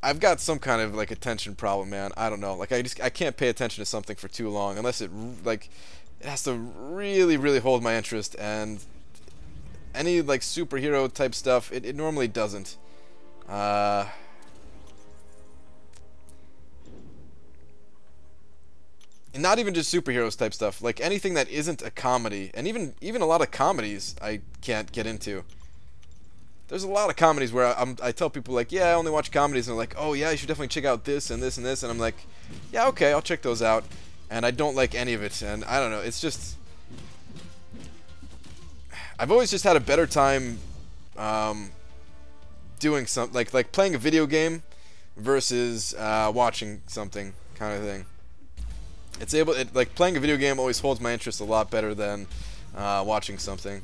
I've got some kind of like attention problem, man. I don't know. Like I can't pay attention to something for too long unless it has to really hold my interest, and any like superhero type stuff, it normally doesn't. And not even just superheroes type stuff, like anything that isn't a comedy, and even a lot of comedies I can't get into. There's a lot of comedies where I tell people like, yeah, I only watch comedies, and they're like, oh yeah, you should definitely check out this and this and this, and I'm like, yeah, okay, I'll check those out, and I don't like any of it, and I don't know, it's just, I've always just had a better time doing something like playing a video game versus watching something kind of thing. Like playing a video game always holds my interest a lot better than watching something.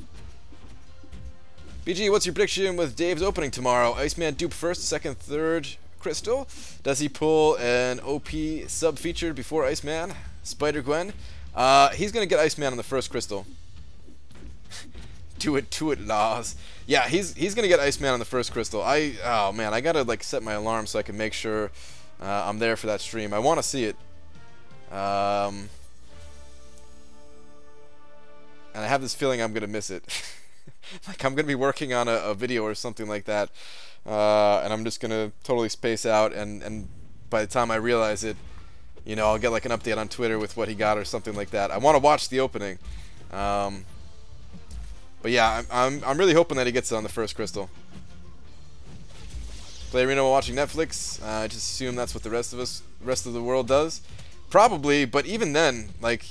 BG, what's your prediction with Dave's opening tomorrow? Iceman dupe first, second, third crystal. Does he pull an OP sub feature before Iceman? Spider-Gwen? He's gonna get Iceman on the first crystal. Do it, Laws. Yeah, he's gonna get Iceman on the first crystal. Oh man, I gotta like set my alarm so I can make sure I'm there for that stream. I want to see it. And I have this feeling I'm gonna miss it. Like I'm gonna be working on a video or something like that, and I'm just gonna totally space out, and by the time I realize it, you know, I'll get like an update on Twitter with what he got or something like that. I want to watch the opening, but yeah, I'm really hoping that he gets it on the first crystal. Play Arena while watching Netflix. I just assume that's what the rest of the world does. Probably, but even then, like,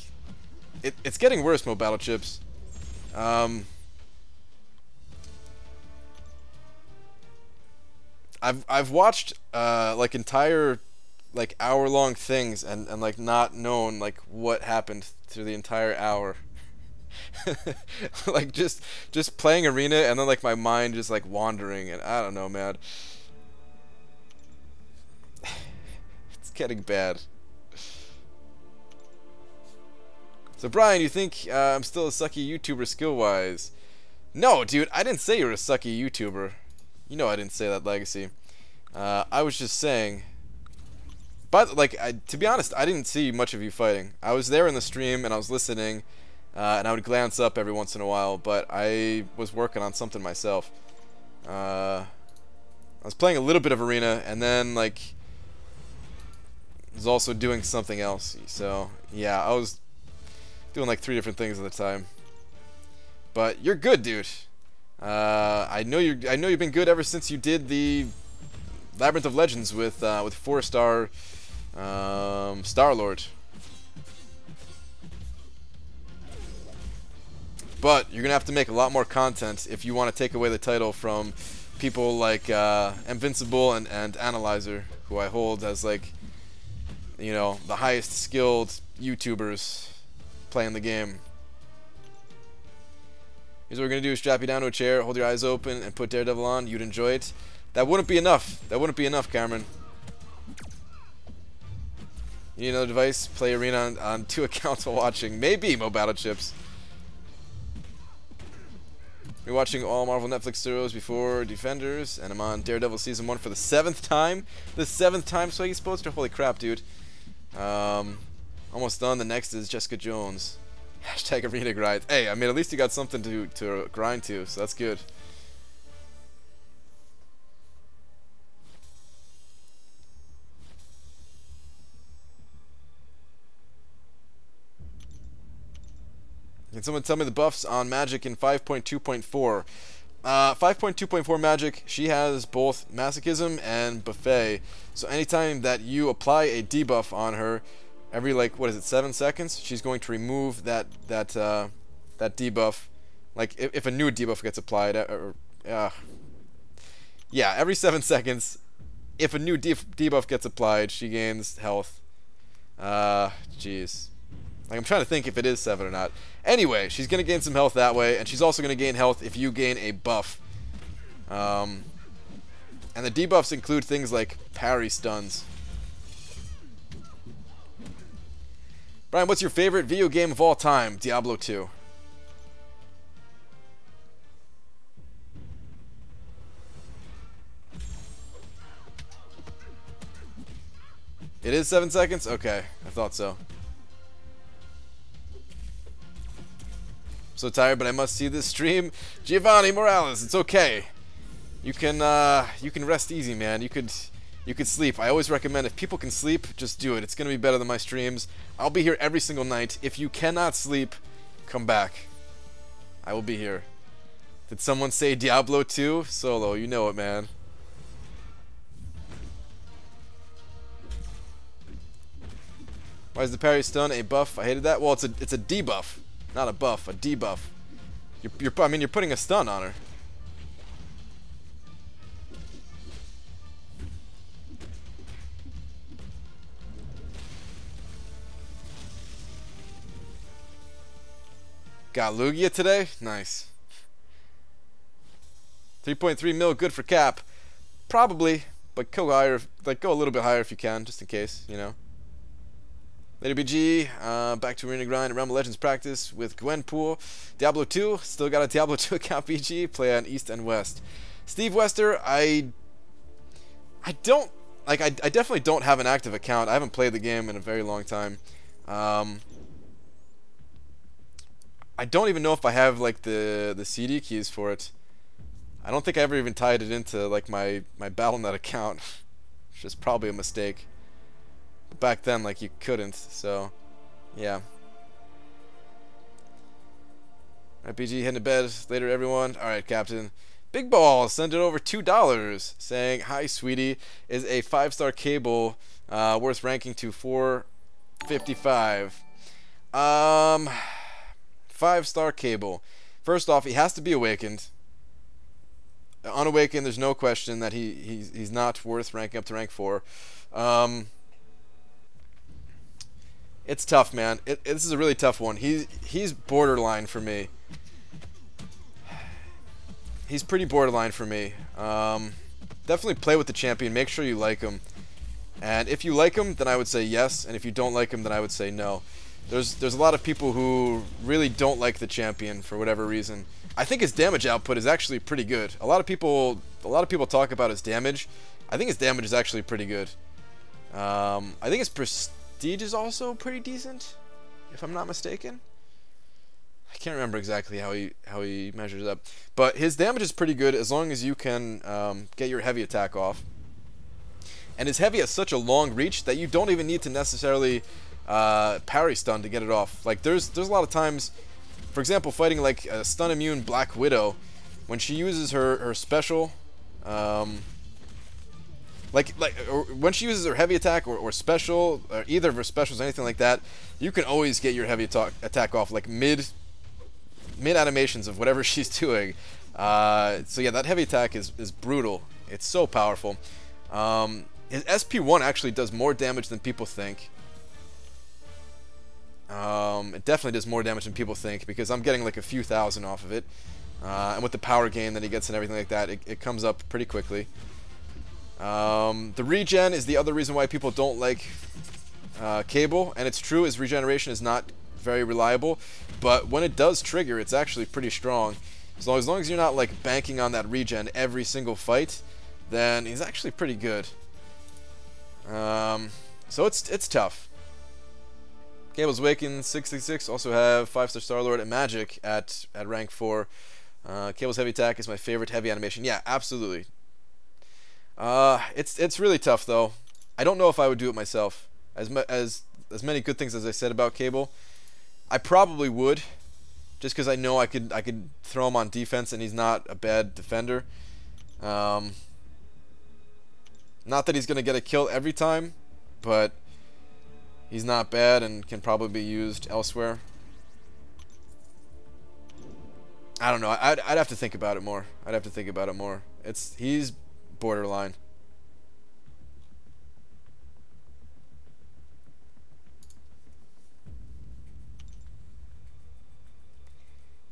it's getting worse, Mo Battle Chips. I've watched like entire like hour-long things and like not known like what happened through the entire hour. Like just playing Arena and then like my mind just like wandering, and I don't know, man. It's getting bad. So Brian, you think I'm still a sucky YouTuber skill-wise? No, dude, I didn't say you're a sucky YouTuber. You know I didn't say that, Legacy. I was just saying. But like, to be honest, I didn't see much of you fighting. I was there in the stream and I was listening, and I would glance up every once in a while. But I was working on something myself. I was playing a little bit of Arena, and then like was also doing something else. So yeah, I was doing like 3 different things at the time. But you're good, dude. I know you've been good ever since you did the Labyrinth of Legends with 4-star Star-Lord. But you're gonna have to make a lot more content if you want to take away the title from people like Invincible and Analyzer, who I hold as like, you know, the highest skilled YouTubers playing the game. Here's what we're going to do. Strap you down to a chair, hold your eyes open, and put Daredevil on. You'd enjoy it. That wouldn't be enough. That wouldn't be enough, Cameron. You need another device? Play Arena on 2 accounts while watching. Maybe, Mo Battle Chips. You're watching all Marvel Netflix shows before Defenders, and I'm on Daredevil Season 1 for the 7th time. The 7th time, Swaggy Sposter? Holy crap, dude. Almost done. The next is Jessica Jones. Hashtag Arena grind. Hey, I mean, at least you got something to grind to, so that's good. Can someone tell me the buffs on Magic in 5.2.4? 5.2.4 Magic, she has both Masochism and Buffet. So anytime that you apply a debuff on her, every like, what is it, 7 seconds, she's going to remove that debuff. Like if a new debuff gets applied, yeah, every 7 seconds, if a new debuff gets applied, she gains health. Jeez. Like, I'm trying to think if it is 7 or not. Anyway, she's gonna gain some health that way, and she's also gonna gain health if you gain a buff. And the debuffs include things like parry stuns. Brian, what's your favorite video game of all time? Diablo 2. It is 7 seconds? Okay, I thought so. So tired, but I must see this stream. Giovanni Morales, it's okay. You can rest easy, man. You could sleep. I always recommend, if people can sleep, just do it. It's gonna be better than my streams. I'll be here every single night. If you cannot sleep, come back. I will be here. Did someone say Diablo 2? Solo, you know it, man. Why is the parry stun a buff? I hated that. Well, it's a debuff, not a buff. A debuff. I mean, you're putting a stun on her. Got Lugia today? Nice. 3.3 mil, good for cap. Probably, but go higher. Like go a little bit higher if you can, just in case, you know. Later BG, back to Arena Grind, Realm of Legends practice with Gwenpool. Diablo 2, still got a Diablo 2 account BG, play on East and West. Steve Wester, I don't, like, I definitely don't have an active account. I haven't played the game in a very long time. I don't even know if I have, like, the CD keys for it. I don't think I ever even tied it into, like, my Battle.net account, which is probably a mistake. Back then, like, you couldn't, so yeah. Alright, BG, heading to bed. Later, everyone. Alright, Captain. Big Ball sent it over $2 saying, hi, sweetie. Is a 5-star cable worth ranking to 455? 5-star cable. First off, he has to be awakened. Unawakened, there's no question that he's not worth ranking up to rank 4. It's tough, man. This is a really tough one. He's borderline for me. He's pretty borderline for me. Definitely play with the champion. Make sure you like him. And if you like him, then I would say yes. And if you don't like him, then I would say no. There's a lot of people who really don't like the champion for whatever reason. I think his damage output is actually pretty good. A lot of people talk about his damage. I think his damage is actually pretty good. I think his prestige is also pretty decent, if I'm not mistaken. I can't remember exactly how he measures up, but his damage is pretty good as long as you can get your heavy attack off. And his heavy has such a long reach that you don't even need to necessarily parry stun to get it off. Like there's a lot of times, for example, fighting like a stun immune Black Widow, when she uses her special, when she uses her heavy attack or special, or either of her specials, anything like that, you can always get your heavy attack off like mid animations of whatever she's doing. So yeah, that heavy attack is brutal. It's so powerful. His SP1 actually does more damage than people think. It definitely does more damage than people think, because I'm getting like a few thousand off of it. And with the power gain that he gets and everything like that, it comes up pretty quickly. The regen is the other reason why people don't like Cable, and it's true, his regeneration is not very reliable, but when it does trigger, it's actually pretty strong. So as long as you're not like banking on that regen every single fight, then he's actually pretty good. So it's tough. Cable's Awakened 66 also have 5-star Star-Lord and Magic at rank 4. Cable's heavy attack is my favorite heavy animation. Yeah, absolutely. It's really tough though. I don't know if I would do it myself. As many good things as I said about Cable, I probably would, just because I know I could throw him on defense and he's not a bad defender. Not that he's gonna get a kill every time, but he's not bad and can probably be used elsewhere. I don't know. I'd have to think about it more. He's borderline.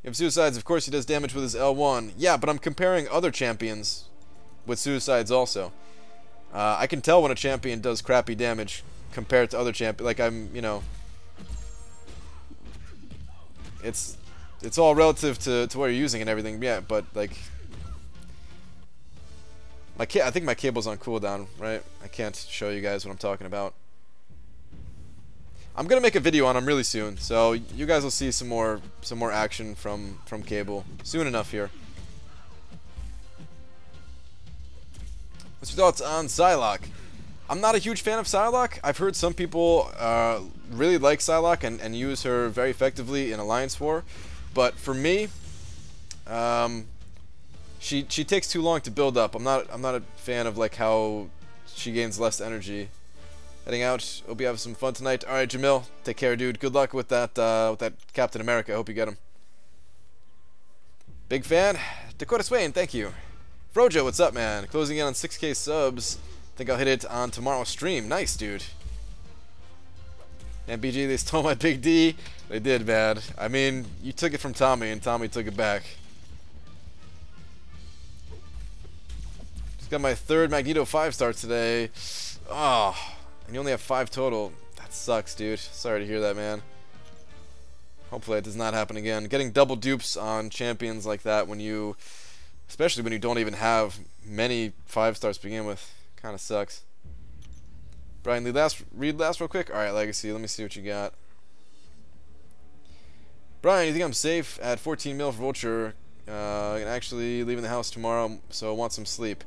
You have Suicides, of course he does damage with his L1. Yeah, but I'm comparing other champions with Suicides also. I can tell when a champion does crappy damage compared to other champions. Like, it's all relative to what you're using and everything. Yeah, but like, I think my cable's on cooldown, right? I can't show you guys what I'm talking about. I'm gonna make a video on him really soon, so you guys will see some more action from Cable soon enough here. What's your thoughts on Psylocke? I'm not a huge fan of Psylocke. I've heard some people really like Psylocke and use her very effectively in Alliance War, but for me, she takes too long to build up. I'm not a fan of like how she gains less energy. Heading out. Hope you have some fun tonight. All right, Jamil, take care, dude. Good luck with that Captain America. I hope you get him. Big fan. Dakota Swain, thank you. Frojo, what's up, man? Closing in on 6K subs. Think I'll hit it on tomorrow's stream. Nice, dude. And BG, they stole my Big D. They did, man. I mean, you took it from Tommy, and Tommy took it back. Got my third Magneto 5-star today. Oh, and you only have 5 total. That sucks, dude. Sorry to hear that, man. Hopefully it does not happen again. Getting double dupes on champions like that when you, especially when you don't even have many 5-stars to begin with, kind of sucks. Brian, read last real quick. All right, Legacy. Let me see what you got. Brian, you think I'm safe at 14 mil for Vulture? I'm actually leaving the house tomorrow, so I want some sleep.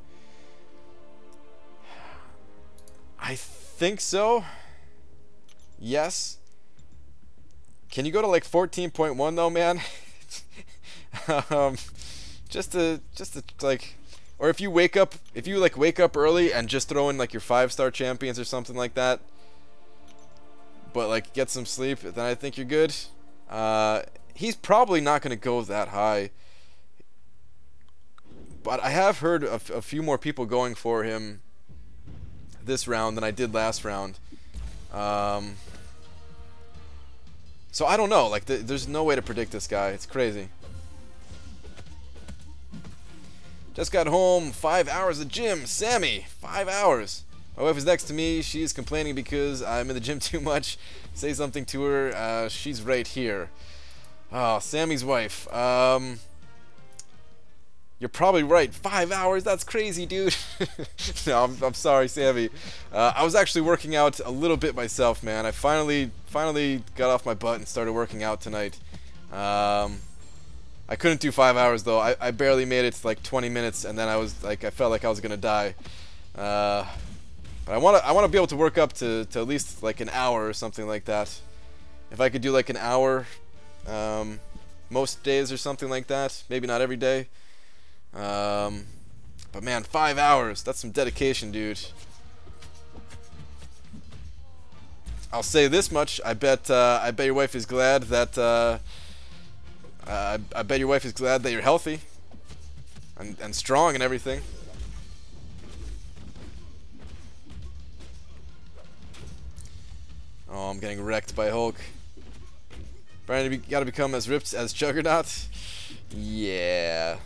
I think so. Yes. Can you go to like 14.1 though, man? Just to like, or if you wake up early and just throw in like your 5-star champions or something like that, but like get some sleep, then I think you're good. He's probably not gonna go that high, but I have heard a few more people going for him this round than I did last round. So I don't know. Like, there's no way to predict this guy. It's crazy. Just got home. 5 hours of gym. Sammy, 5 hours. My wife is next to me. She's complaining because I'm in the gym too much. Say something to her. She's right here. Oh, Sammy's wife. You're probably right. 5 hours? That's crazy, dude. No, I'm sorry, Sammy. I was actually working out a little bit myself, man. I finally got off my butt and started working out tonight. I couldn't do 5 hours though. I barely made it to like 20 minutes, and then I felt like I was gonna die. But I wanna be able to work up to at least like an hour or something like that. If I could do like an hour most days or something like that. Maybe not every day. But man, 5 hours, that's some dedication, dude. I'll say this much, I bet your wife is glad that I bet your wife is glad that you're healthy and strong and everything. Oh, I'm getting wrecked by Hulk. Brian, you gotta become as ripped as Juggernaut? Yeah.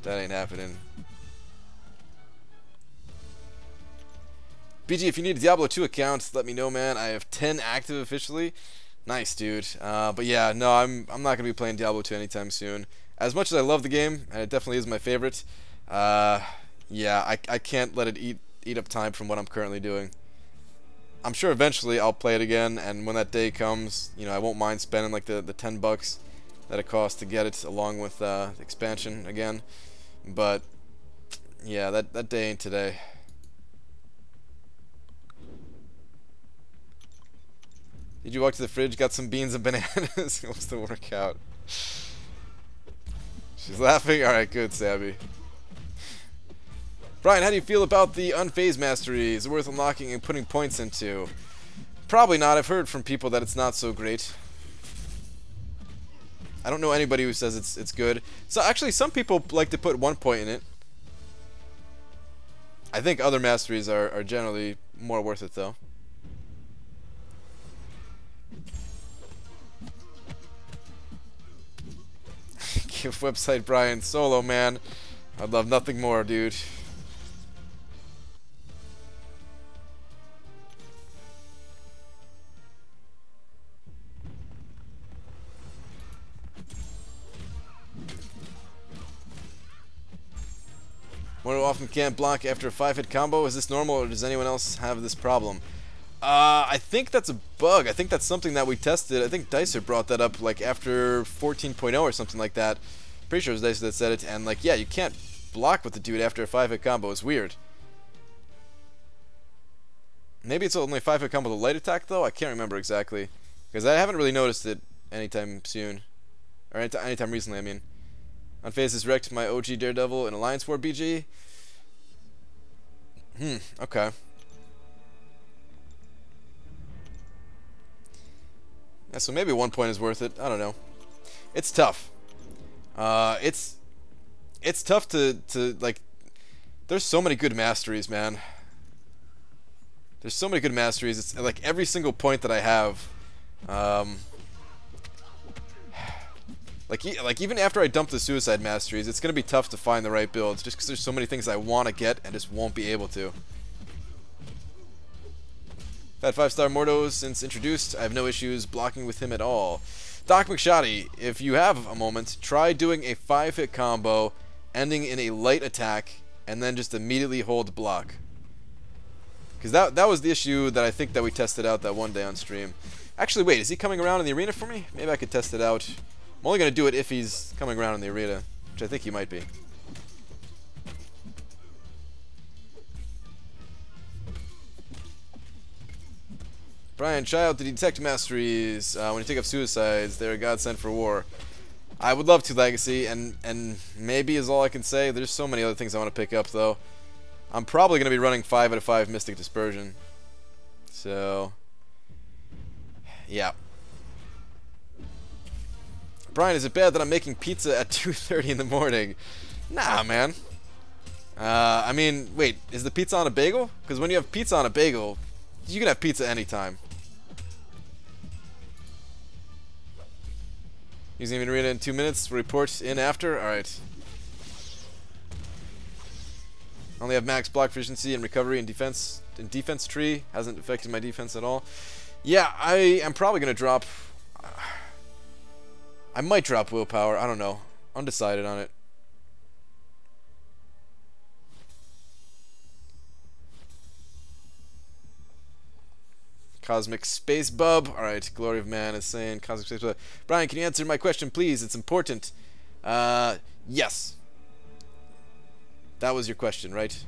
That ain't happening. BG, if you need a Diablo 2 account, let me know, man. I have 10 active officially. Nice, dude. But yeah, no, I'm not gonna be playing Diablo 2 anytime soon. As much as I love the game, and it definitely is my favorite, yeah, I can't let it eat up time from what I'm currently doing. I'm sure eventually I'll play it again, and when that day comes, you know, I won't mind spending like the $10 that it costs to get it, along with the expansion again. But yeah, that day ain't today. Did you walk to the fridge, got some beans and bananas? What's the workout? She's laughing? Alright, good, Sammy. Brian, how do you feel about the unfazed mastery? Is it worth unlocking and putting points into? Probably not. I've heard from people that it's not so great. I don't know anybody who says it's good. So actually, some people like to put 1 point in it. I think other masteries are generally more worth it, though. Give website Brian solo, man. I'd love nothing more, dude. Wonder often can't block after a 5-hit combo. Is this normal, or does anyone else have this problem? I think that's a bug. I think that's something that we tested. I think Dicer brought that up like after 14.0 or something like that. Pretty sure it was Dicer that said it. And like, yeah, you can't block with the dude after a 5-hit combo. It's weird. Maybe it's only a 5-hit combo with a light attack though. I can't remember exactly, because I haven't really noticed it anytime soon, or anytime recently. I mean. Unfazed has wrecked my OG Daredevil in Alliance War BG. Okay. Yeah, so maybe 1 point is worth it. I don't know. It's tough. It's tough to like. There's so many good masteries, man. There's so many good masteries. It's like every single point that I have. Like even after I dump the Suicide Masteries, it's gonna be tough to find the right builds, just because there's so many things I want to get and just won't be able to. I've had 5-star Mordo since introduced. I have no issues blocking with him at all. Doc McShoddy, if you have a moment, try doing a 5-hit combo, ending in a light attack, and then just immediately hold block. Because that was the issue that I think that we tested out that one day on stream. Actually, wait, is he coming around in the arena for me? Maybe I could test it out. I'm only going to do it if he's coming around in the arena, which I think he might be. Brian, child to detect masteries. When you take up suicides, they're a godsend for war. I would love to, Legacy, and maybe is all I can say. There's so many other things I want to pick up, though. I'm probably going to be running 5 out of 5 Mystic Dispersion. So, yeah. Brian, is it bad that I'm making pizza at 2:30 in the morning? Nah, man. I mean, wait, is the pizza on a bagel? Because when you have pizza on a bagel, you can have pizza anytime. Using the arena in 2 minutes. Report in after. Alright. Only have max block efficiency and recovery and defense tree. Hasn't affected my defense at all. Yeah, I am probably going to drop... I might drop willpower. I don't know. Undecided on it. Cosmic Space Bub. Alright, Glory of Man is saying Cosmic Space Bub. Brian, can you answer my question, please? It's important. Yes. That was your question, right?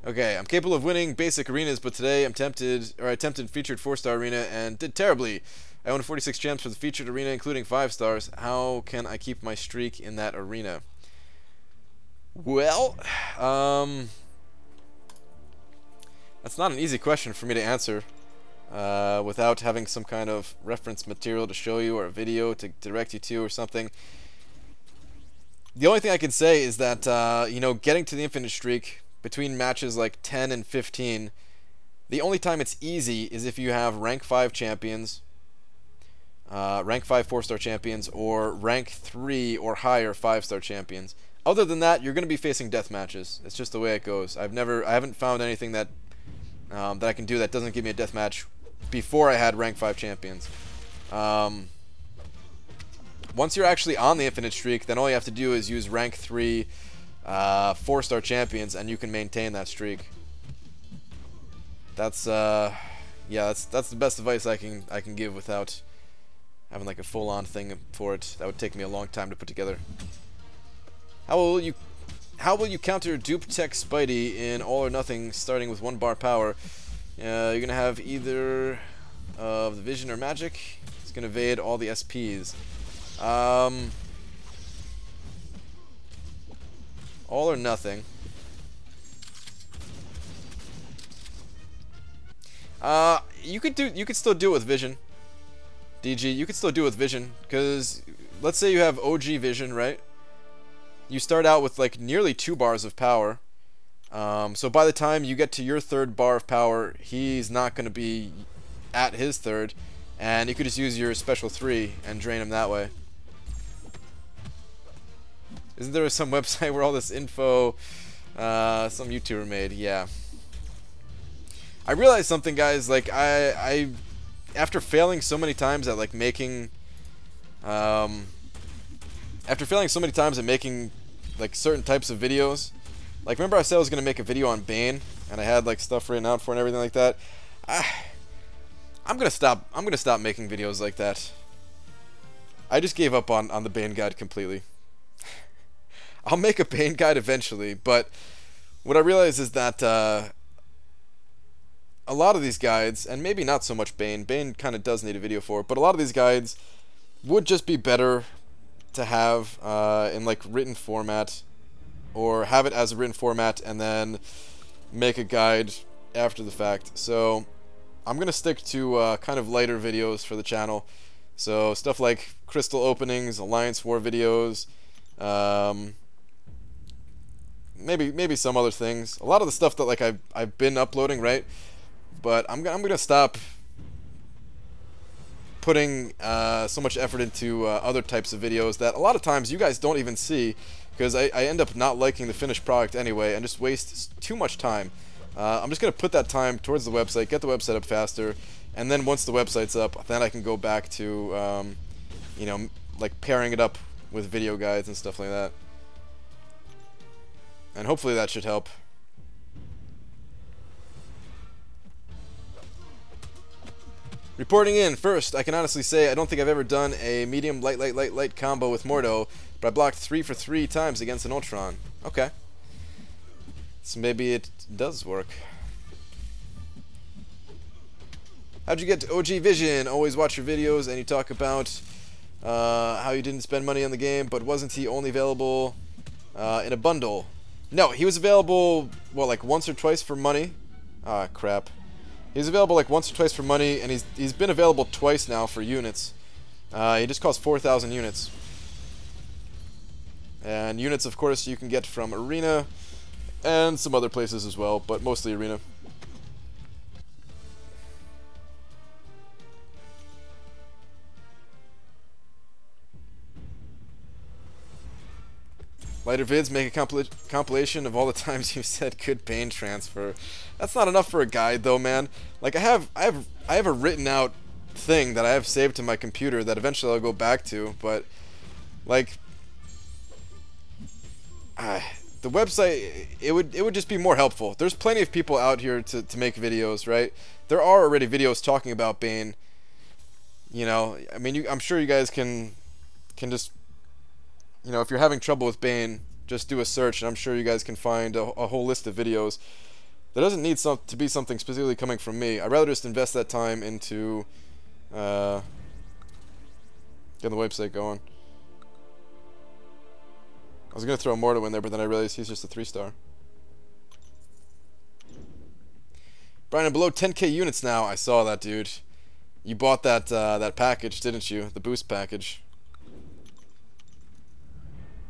Okay, I'm capable of winning basic arenas, but today I attempted featured 4-star arena and did terribly. I own 46 champs for the featured arena, including 5 stars. How can I keep my streak in that arena? Well, that's not an easy question for me to answer without having some kind of reference material to show you or a video to direct you to or something. The only thing I can say is that, you know, getting to the infinite streak between matches like 10 and 15, the only time it's easy is if you have rank 5 champions, rank 5 4-star champions, or rank 3 or higher 5-star champions. Other than that, you're going to be facing death matches. It's just the way it goes. I haven't found anything that that I can do that doesn't give me a death match before I had rank 5 champions. Once you're actually on the infinite streak, then all you have to do is use rank 3 4-star champions, and you can maintain that streak. That's yeah, that's the best advice I can give without having like a full-on thing for it. That would take me a long time to put together. How will you counter dupe tech Spidey in All or Nothing starting with 1 bar power? You're gonna have either of the Vision or Magic. It's gonna evade all the SPs. All or Nothing. You could still do it with Vision. DG, you could still do it with Vision, because let's say you have OG Vision, right? You start out with like nearly 2 bars of power. So by the time you get to your 3rd bar of power, he's not going to be at his 3rd, and you could just use your special 3 and drain him that way. Isn't there some website where all this info some YouTuber made? Yeah. I realized something, guys. Like I after failing so many times at like making like certain types of videos, like remember I said I was gonna make a video on Bane, and I had like stuff written out for and everything like that. I'm gonna stop making videos like that. I just gave up on the Bane guide completely. I'll make a Bane guide eventually, but what I realize is that a lot of these guides, and maybe not so much Bane kind of does need a video for it, but a lot of these guides would just be better to have in like written format, or have it as a written format and then make a guide after the fact. So I'm gonna stick to kind of lighter videos for the channel, so stuff like crystal openings, Alliance War videos, maybe some other things. A lot of the stuff that like I've been uploading, right, But I'm gonna stop putting so much effort into other types of videos that a lot of times you guys don't even see, because I end up not liking the finished product anyway and just waste too much time. I'm just gonna put that time towards the website, get the website up faster, and then once the website's up, then I can go back to you know, like pairing it up with video guides and stuff like that. And hopefully that should help. Reporting in first, I can honestly say I don't think I've ever done a medium light combo with Mordo, but I blocked 3 for 3 times against an Ultron. Okay. So maybe it does work. How'd you get to OG Vision? Always watch your videos and you talk about how you didn't spend money on the game, but wasn't he only available in a bundle? No, he was available, what, like once or twice for money? Ah, crap. He's available like once or twice for money, and he's been available twice now for units. He just costs 4,000 units. And units, of course, you can get from Arena and some other places as well, but mostly Arena. Lighter vids make a compilation of all the times you said good Bane transfer. That's not enough for a guide though, man. Like I have a written out thing that I have saved to my computer that eventually I'll go back to, but like the website, it would just be more helpful. There's plenty of people out here to make videos, right? There are already videos talking about Bane. You know, I mean, I'm sure you guys can just, you know, if you're having trouble with Bane, just do a search, and I'm sure you guys can find a whole list of videos. There doesn't need to be something specifically coming from me. I'd rather just invest that time into getting the website going. I was going to throw Mordo in there, but then I realized he's just a 3-star. Brian, I'm below 10k units now. I saw that, dude. You bought that that package, didn't you? The boost package.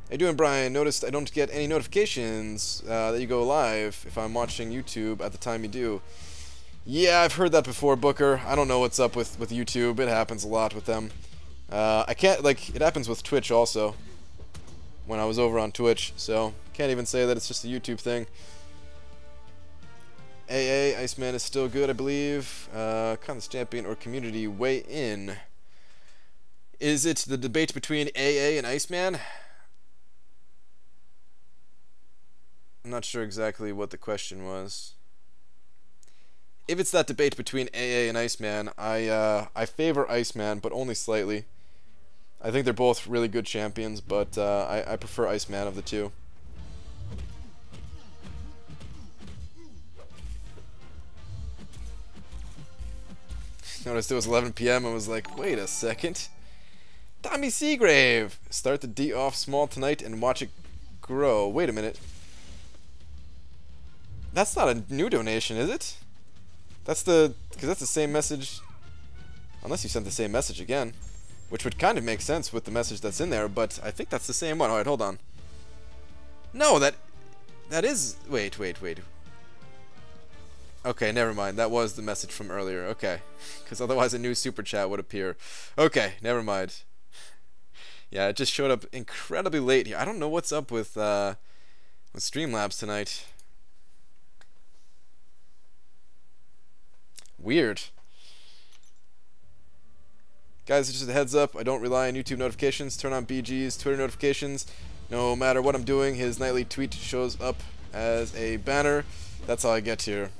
How you doing, Brian? Noticed I don't get any notifications that you go live if I'm watching YouTube at the time you do. Yeah, I've heard that before, Booker. I don't know what's up with YouTube. It happens a lot with them. I can't, like, it happens with Twitch also. When I was over on Twitch, so can't even say that it's just a YouTube thing. AA, Iceman is still good, I believe. ContestChampion or community, weigh in. Is it the debate between AA and Iceman? I'm not sure exactly what the question was. If it's that debate between AA and Iceman, I favor Iceman, but only slightly. I think they're both really good champions, but I prefer Iceman of the two. Noticed it was 11 PM and was like, wait a second. Tommy Seagrave! Start the D off small tonight and watch it grow. Wait a minute. That's not a new donation, is it? That's because that's the same message. Unless you sent the same message again. Which would kind of make sense with the message that's in there, but I think that's the same one. Alright, hold on. No, that is... Wait. Okay, never mind. That was the message from earlier. Okay. Because otherwise a new super chat would appear. Okay, never mind. Yeah, it just showed up incredibly late here. I don't know what's up with Streamlabs tonight. Weird. Guys, just a heads up, I don't rely on YouTube notifications. Turn on BG's Twitter notifications. No matter what I'm doing, his nightly tweet shows up as a banner. That's how I get here.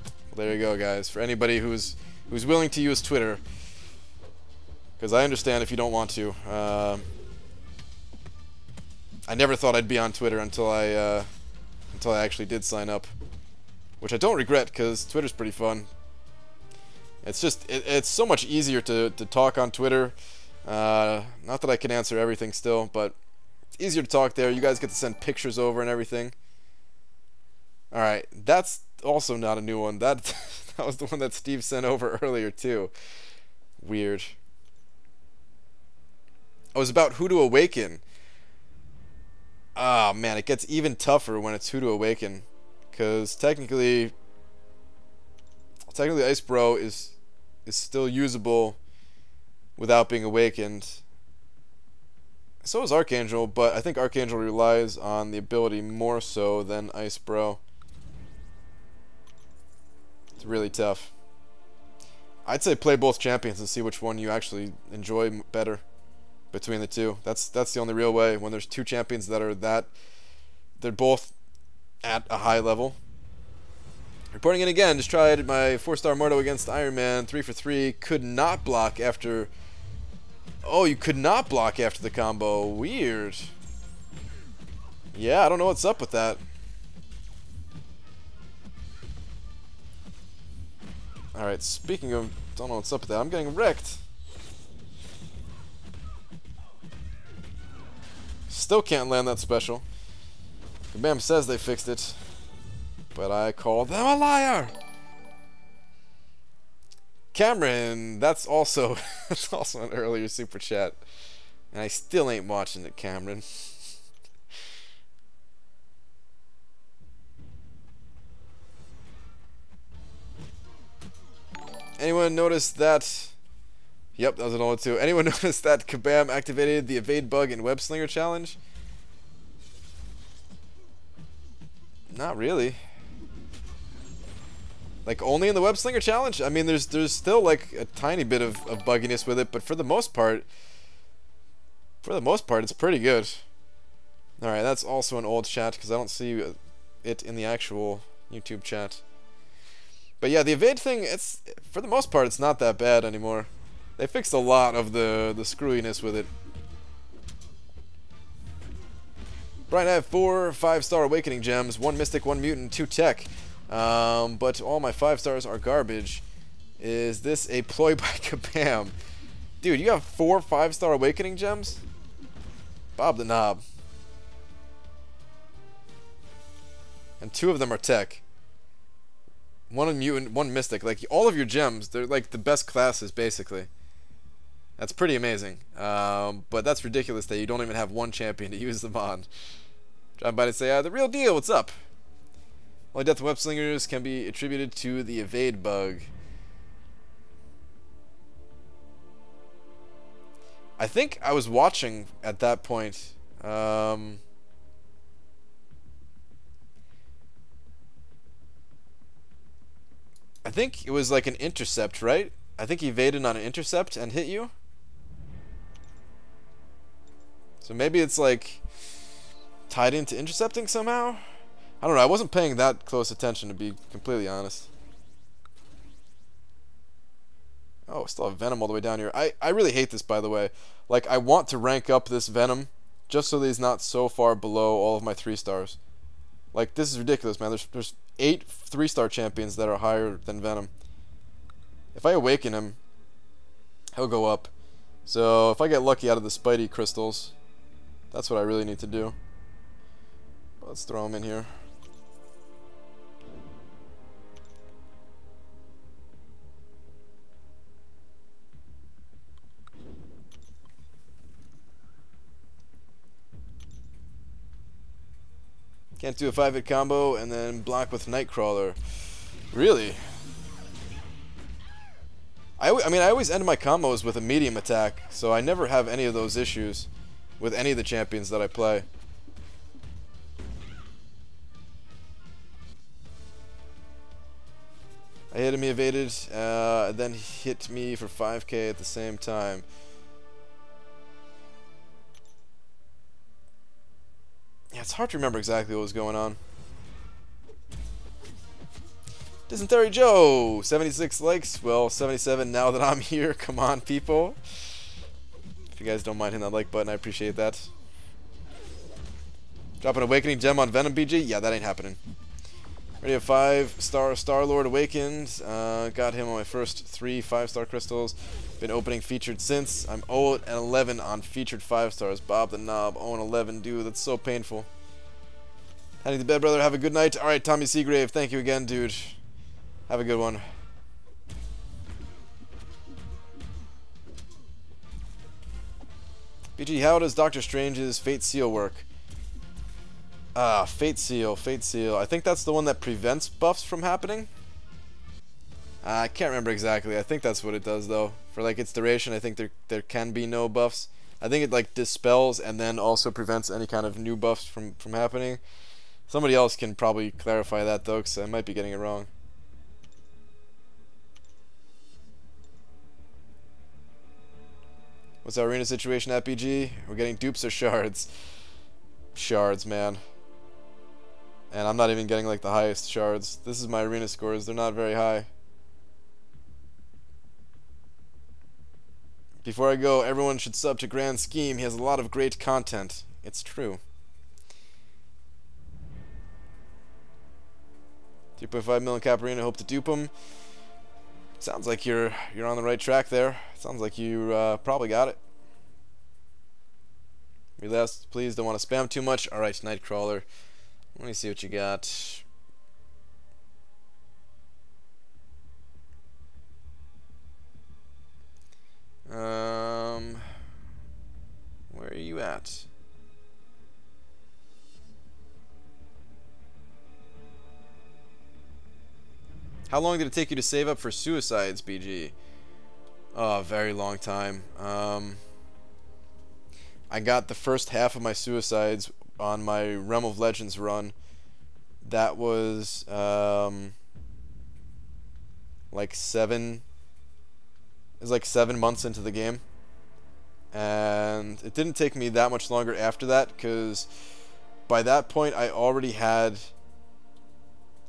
Well, there you go, guys. For anybody who's willing to use Twitter, because I understand if you don't want to. I never thought I'd be on Twitter until I actually did sign up, which I don't regret because Twitter's pretty fun. It's just, it's so much easier to talk on Twitter. Not that I can answer everything still, but it's easier to talk there. You guys get to send pictures over and everything. Alright, that's also not a new one. That was the one that Steve sent over earlier too. Weird. Oh, it was about who to awaken. Ah, man, it gets even tougher when it's who to awaken. Because technically... technically Ice Bro is still usable without being awakened. So is Archangel, but I think Archangel relies on the ability more so than Ice Bro. It's really tough. I'd say play both champions and see which one you actually enjoy better between the two. That's the only real way. When there's two champions that are they're both at a high level. Reporting in again, just tried my 4-star Morto against Iron Man, 3 for 3, could not block after... Oh, you could not block after the combo. Weird. Yeah, I don't know what's up with that. Alright, speaking of... Don't know what's up with that. I'm getting wrecked. Still can't land that special. Kabam says they fixed it, but I call them a liar. Cameron, that's also that's also an earlier super chat, and I still ain't watching it, Cameron. Anyone notice that? Yep, that was an old too. Anyone notice that Kabam activated the evade bug in Web Slinger challenge? Not really. Like, only in the Web Slinger challenge? I mean, there's still like a tiny bit of bugginess with it, but for the most part, it's pretty good. All right, that's also an old chat because I don't see it in the actual YouTube chat. But yeah, the evade thing, it's for the most part, it's not that bad anymore. They fixed a lot of the screwiness with it. Brian, I have 4 5-star Awakening gems, 1 Mystic, 1 Mutant, 2 Tech. But all my 5 stars are garbage. Is this a ploy by Kabam? Dude, you have 4 5-star Awakening gems? Bob the knob. And 2 of them are Tech. 1 a Mutant, 1 Mystic. Like, all of your gems, they're like the best classes, basically. That's pretty amazing. But that's ridiculous that you don't even have 1 champion to use them on. Driving by to say, the real deal, what's up? Only death of web slingers can be attributed to the evade bug. I think I was watching at that point. I think it was like an intercept, right? I think he evaded on an intercept and hit you. So maybe it's like tied into intercepting somehow? I don't know, I wasn't paying that close attention, to be completely honest. Oh, still have Venom all the way down here. I really hate this, by the way. Like, I want to rank up this Venom just so that he's not so far below all of my 3 stars. Like, this is ridiculous, man. There's 8 3-star champions that are higher than Venom. If I awaken him, he'll go up. So, if I get lucky out of the Spidey crystals, that's what I really need to do. Let's throw him in here. Can't do a 5-hit combo and then block with Nightcrawler. Really? I mean, I always end my combos with a medium attack, so I never have any of those issues with any of the champions that I play. I hit him, he evaded, then hit me for 5k at the same time. Yeah, it's hard to remember exactly what was going on. Dysentery Joe, 76 likes. Well, 77 now that I'm here. Come on, people. If you guys don't mind hitting that like button, I appreciate that. Drop an Awakening gem on Venom BG? Yeah, that ain't happening. Already have 5-star Star-Lord awakened. Got him on my first 3 5-star crystals. Been opening featured since. I'm 0-11 on featured 5-stars. Bob the knob, 0-11. Dude, that's so painful. Heading to bed, brother. Have a good night. Alright, Tommy Seagrave, thank you again, dude. Have a good one. BG, how does Doctor Strange's Fate Seal work? Fate Seal. I think that's the one that prevents buffs from happening. I can't remember exactly. I think that's what it does though. For like its duration, I think there can be no buffs. I think it like dispels and then also prevents any kind of new buffs from happening. Somebody else can probably clarify that though, because I might be getting it wrong. What's our arena situation at BG? We're getting dupes or shards? Shards, man. And I'm not even getting like the highest shards. This is my arena scores. They're not very high. Before I go, everyone should sub to Grand Scheme. He has a lot of great content. It's true. 3.5 million cap arena. Hope to dupe him. Sounds like you're on the right track there. Sounds like you probably got it. Relax, please. Don't want to spam too much. All right, Nightcrawler. Let me see what you got. Where are you at? How long did it take you to save up for suicides, BG? Oh, a very long time. I got the first half of my suicides on my Realm of Legends run. That was like 7 months into the game, and it didn't take me that much longer after that, because by that point I already had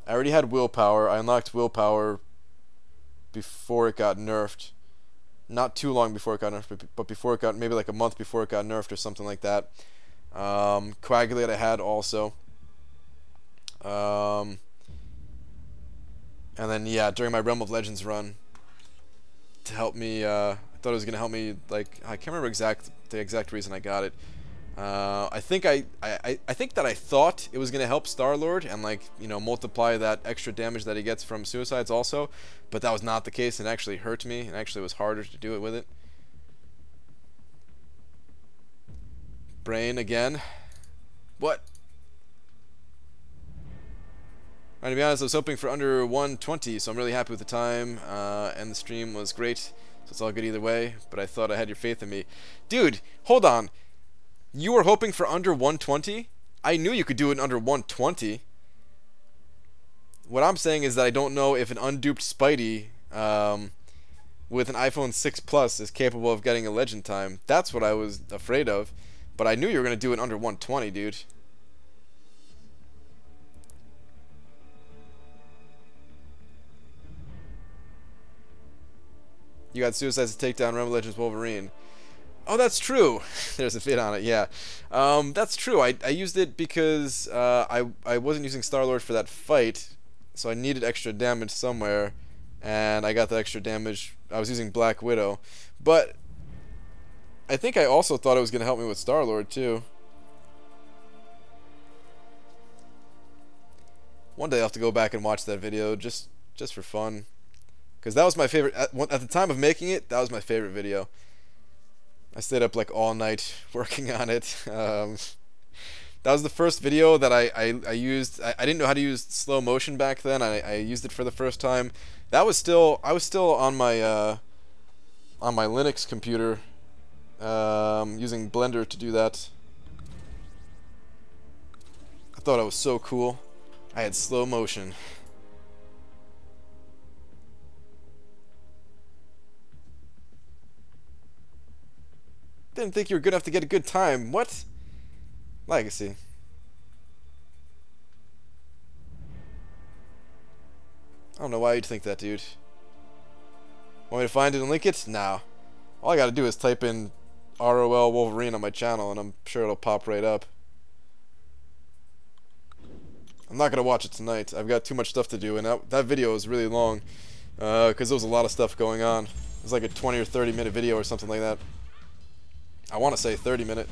willpower. I unlocked willpower before it got nerfed. Not too long before it got nerfed, but before it got, maybe like a month before it got nerfed or something like that. Coagulate I had also. And then yeah, during my Realm of Legends run, to help me, I thought it was gonna help me, like, I can't remember the exact reason I got it. I think that I thought it was gonna help Star-Lord and, like, you know, multiply that extra damage that he gets from suicides also, but that was not the case, and it actually hurt me, and actually was harder to do it with it. Brain again. What? Alright, to be honest, I was hoping for under 120, so I'm really happy with the time, and the stream was great, so it's all good either way, but I thought I had your faith in me. Dude, hold on. You were hoping for under 120? I knew you could do it under 120. What I'm saying is that I don't know if an unduped Spidey with an iPhone 6 Plus is capable of getting a legend time. That's what I was afraid of. But I knew you were going to do it under 120, dude. You got suicides to take down Realm of Legends Wolverine. Oh, that's true. There's a fit on it, yeah. That's true. I used it because I wasn't using Star-Lord for that fight, so I needed extra damage somewhere, and I got the extra damage. I was using Black Widow, but I think I also thought it was going to help me with Star-Lord, too. One day I'll have to go back and watch that video, just for fun. Because that was my favorite, at the time of making it, that was my favorite video. I stayed up like all night working on it. That was the first video that I used. I didn't know how to use slow motion back then. I used it for the first time. That was still, I was still on my Linux computer, using Blender to do that. I thought it was so cool. I had slow motion. Didn't think you were good enough to get a good time. What? Legacy. I don't know why you'd think that, dude. Want me to find it and link it? Nah. All I gotta do is type in ROL Wolverine on my channel and I'm sure it'll pop right up. I'm not gonna watch it tonight. I've got too much stuff to do, and that video was really long because there was a lot of stuff going on. It was like a 20 or 30 minute video or something like that. I want to say 30-minute,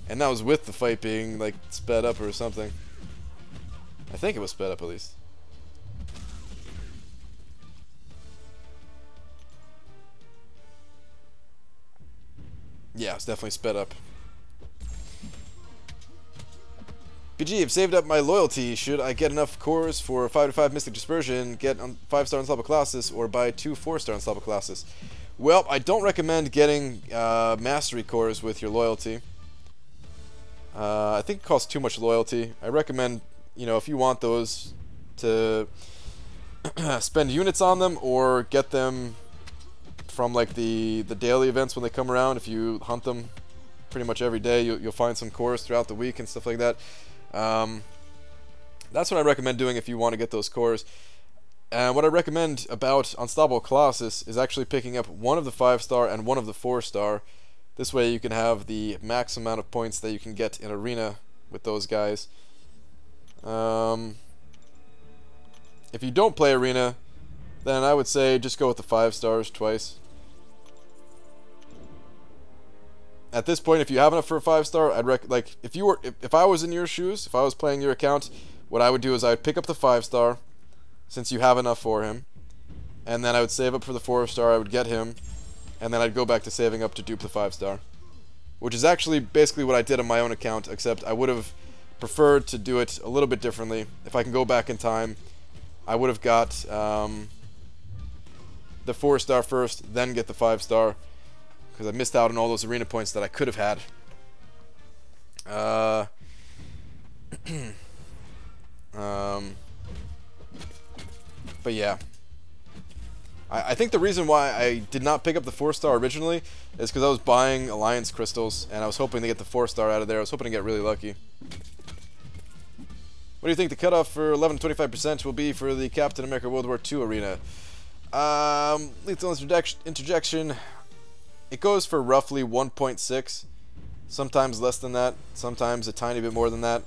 and that was with the fight being like sped up or something. I think it was sped up at least. Yeah, it's definitely sped up. BG, I've saved up my loyalty. Should I get enough cores for 5/5 Mystic Dispersion, get 5-star Unstoppable Colossus, or buy 2 4-star Unstoppable Colossus? Well, I don't recommend getting Mastery cores with your loyalty. I think it costs too much loyalty. I recommend, you know, if you want those, to spend units on them or get them from like the daily events when they come around. If you hunt them pretty much every day, you'll find some cores throughout the week and stuff like that. That's what I recommend doing if you want to get those cores. And what I recommend about Unstoppable Colossus is actually picking up one of the 5-star and one of the 4-star. This way you can have the max amount of points that you can get in Arena with those guys. If you don't play Arena, then I would say just go with the 5-stars twice. At this point, if you have enough for a 5-star, I'd like if I was in your shoes, if I was playing your account, what I would do is I would pick up the 5-star, since you have enough for him, and then I would save up for the 4-star. I would get him, and then I'd go back to saving up to dupe the 5-star, which is actually basically what I did on my own account, except I would have preferred to do it a little bit differently. If I can go back in time, I would have got the 4-star first, then get the 5-star, because I missed out on all those arena points that I could have had. But yeah, I think the reason why I did not pick up the 4-star originally is because I was buying Alliance crystals and I was hoping to get the 4-star out of there. I was hoping to get really lucky. What do you think the cutoff for 11 to 25% will be for the Captain America World War II arena? Lethal interjection. It goes for roughly 1.6. Sometimes less than that. Sometimes a tiny bit more than that.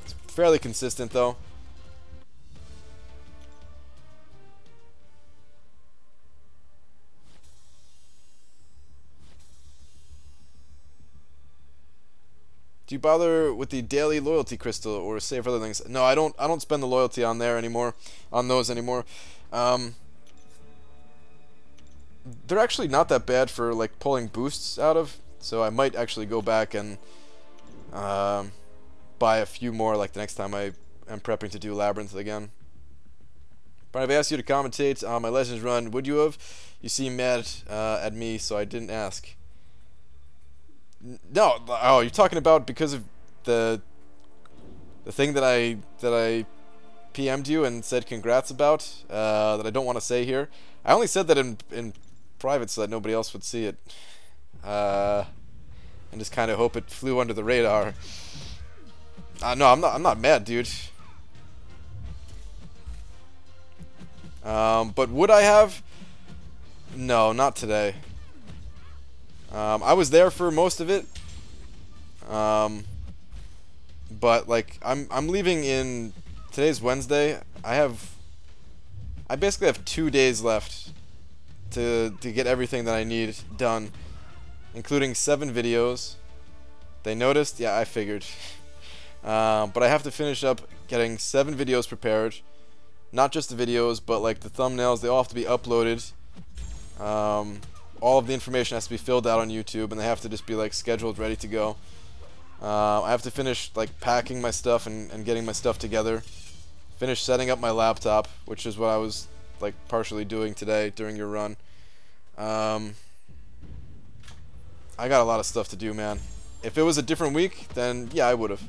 It's fairly consistent though. Do you bother with the daily loyalty crystal or save for other things? No, I don't spend the loyalty on there anymore, on those anymore. They're actually not that bad for like pulling boosts out of, so I might actually go back and buy a few more like the next time I am prepping to do Labyrinth again. But I've asked you to commentate on my Legends run. Would you have? You seem mad at me, so I didn't ask. No, oh, you're talking about because of the thing that I PM'd you and said congrats about that I don't want to say here. I only said that in private so that nobody else would see it, and just kind of hope it flew under the radar. No, I'm not mad, dude. But would I have? No, not today. I was there for most of it, but like I'm leaving in today's Wednesday. I basically have 2 days left to get everything that I need done, including 7 videos. They noticed? Yeah, I figured. But I have to finish up getting 7 videos prepared, not just the videos, but like the thumbnails. They all have to be uploaded. All of the information has to be filled out on YouTube, and they have to just be like scheduled, ready to go. I have to finish like packing my stuff and getting my stuff together. Finish setting up my laptop, which is what I was like partially doing today during your run. I got a lot of stuff to do, man. If it was a different week, then yeah, I would have.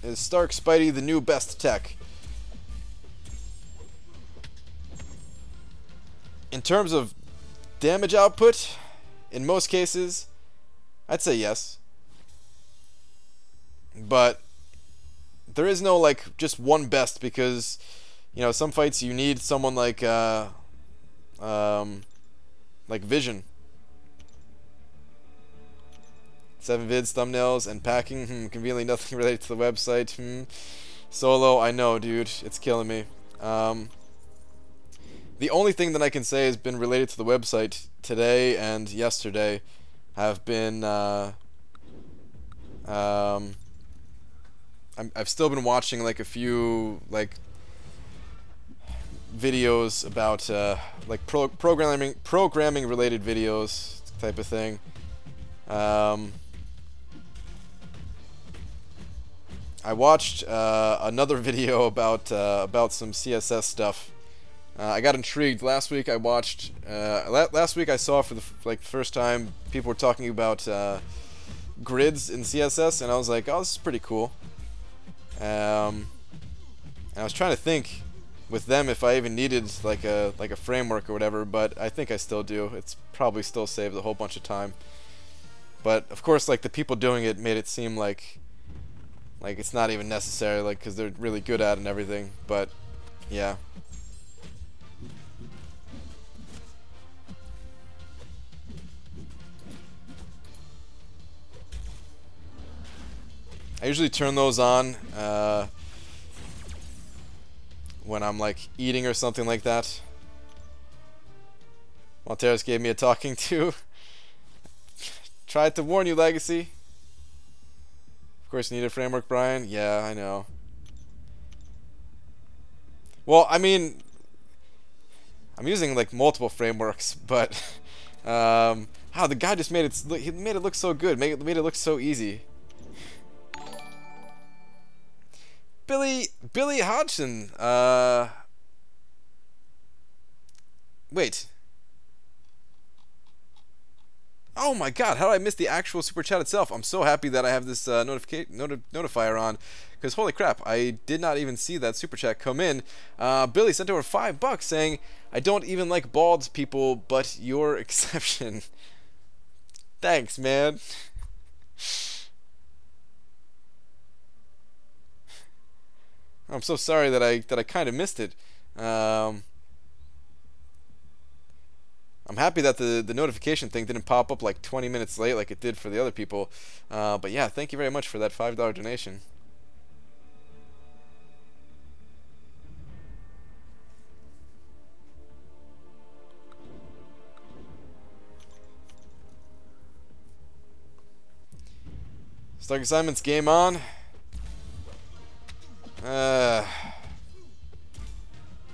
Is Stark Spidey the new best tech? In terms of damage output, in most cases, I'd say yes. But there is no like just one best, because you know some fights you need someone like Vision. 7 vids, thumbnails, and packing. Conveniently nothing related to the website. Solo, I know, dude. It's killing me. The only thing that I can say has been related to the website today and yesterday have been I've still been watching like a few like videos about like programming related videos type of thing. I watched another video about some CSS stuff. I got intrigued. Last week I watched. Last week I saw for the first time people were talking about grids in CSS, and I was like, oh, this is pretty cool. And I was trying to think with them if I even needed like a framework or whatever, but I think I still do. It's probably still saves a whole bunch of time. But of course, like the people doing it made it seem like it's not even necessary, like because they're really good at it and everything. But yeah. I usually turn those on when I'm like eating or something like that. Malteris gave me a talking to. Tried to warn you, Legacy. Of course, you need a framework, Brian. Yeah, I know. Well, I mean, I'm using like multiple frameworks, but the guy just made it. He made it look so good. Made it look so easy. Billy Hodgson. Wait. Oh my God! How did I miss the actual super chat itself? I'm so happy that I have this notifier on, because holy crap, I did not even see that super chat come in. Billy sent over $5 saying, "I don't even like bald people, but your exception." Thanks, man. I'm so sorry that I kind of missed it. I'm happy that the notification thing didn't pop up like 20 minutes late like it did for the other people. But yeah, thank you very much for that $5 donation. Stark assignments, game on.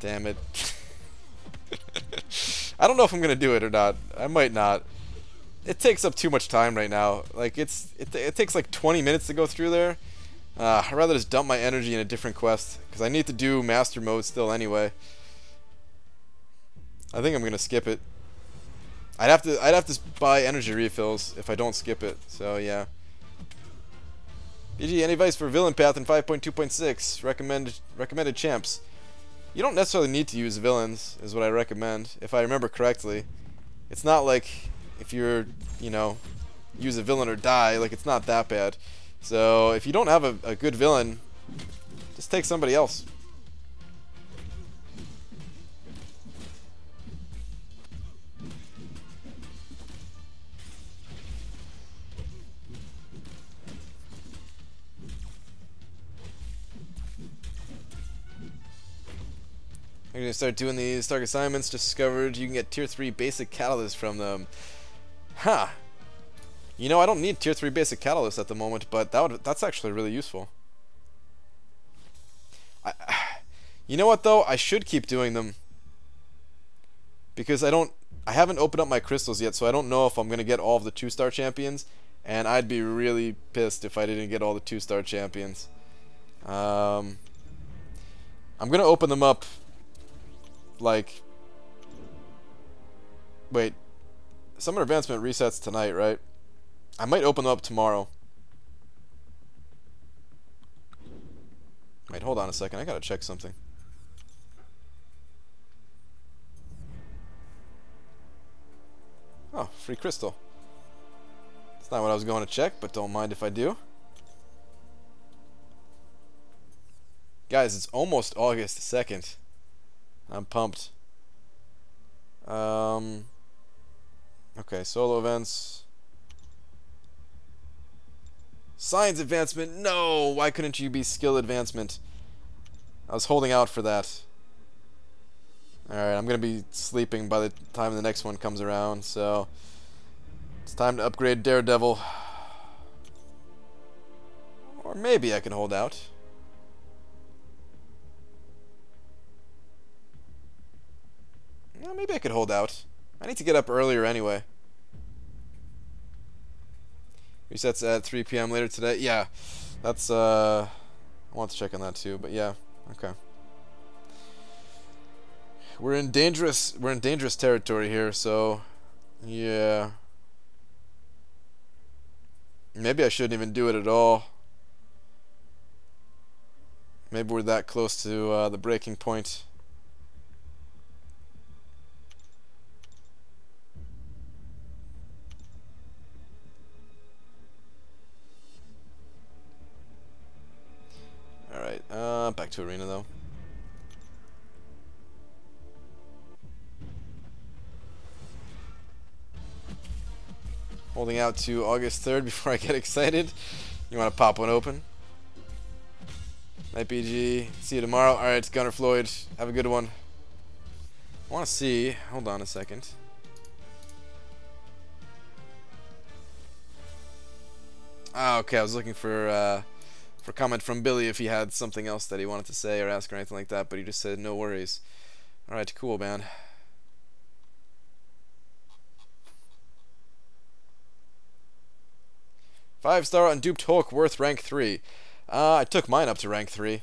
Damn it. I don't know if I'm gonna do it or not. I might not. It takes up too much time right now. Like it takes like 20 minutes to go through there. I'd rather just dump my energy in a different quest, because I need to do master mode still anyway. I think I'm gonna skip it. I'd have to buy energy refills if I don't skip it. So yeah. BG, any advice for villain path in 5.2.6? Recommended champs. You don't necessarily need to use villains, is what I recommend, if I remember correctly. It's not like if you're, use a villain or die, like it's not that bad. So if you don't have a good villain, just take somebody else. I'm gonna start doing these Stark assignments. Just discovered you can get tier 3 basic catalysts from them. Huh. I don't need tier 3 basic catalysts at the moment, but that's actually really useful. You know what though? I should keep doing them, because I haven't opened up my crystals yet, so I don't know if I'm gonna get all of the 2-star champions, and I'd be really pissed if I didn't get all the 2-star champions. I'm gonna open them up. Wait, Summer Advancement resets tonight, right? I might open them up tomorrow. Wait, hold on a second. I gotta check something. Oh, free crystal. That's not what I was going to check, but don't mind if I do. Guys, it's almost August 2nd. I'm pumped. Okay, solo events. Science advancement. No, why couldn't you be skill advancement? I was holding out for that. Alright, I'm gonna be sleeping by the time the next one comes around, so it's time to upgrade Daredevil. Or maybe I can hold out. maybe I could hold out. I need to get up earlier anyway. Resets at 3 p.m. later today. Yeah, that's I want to check on that too, but yeah, okay. We're in dangerous territory here, so yeah. Maybe I shouldn't even do it at all. Maybe we're that close to the breaking point. Alright, back to arena though. Holding out to August 3rd before I get excited. You want to pop one open? Night BG. See you tomorrow. Alright, Gunnar Floyd. Have a good one. I want to see. Hold on a second. Ah, okay. I was looking for comment from Billy if he had something else that he wanted to say or ask or anything like that, but he just said no worries. Alright, cool, man. Five-star unduped Hulk worth rank 3. I took mine up to rank 3.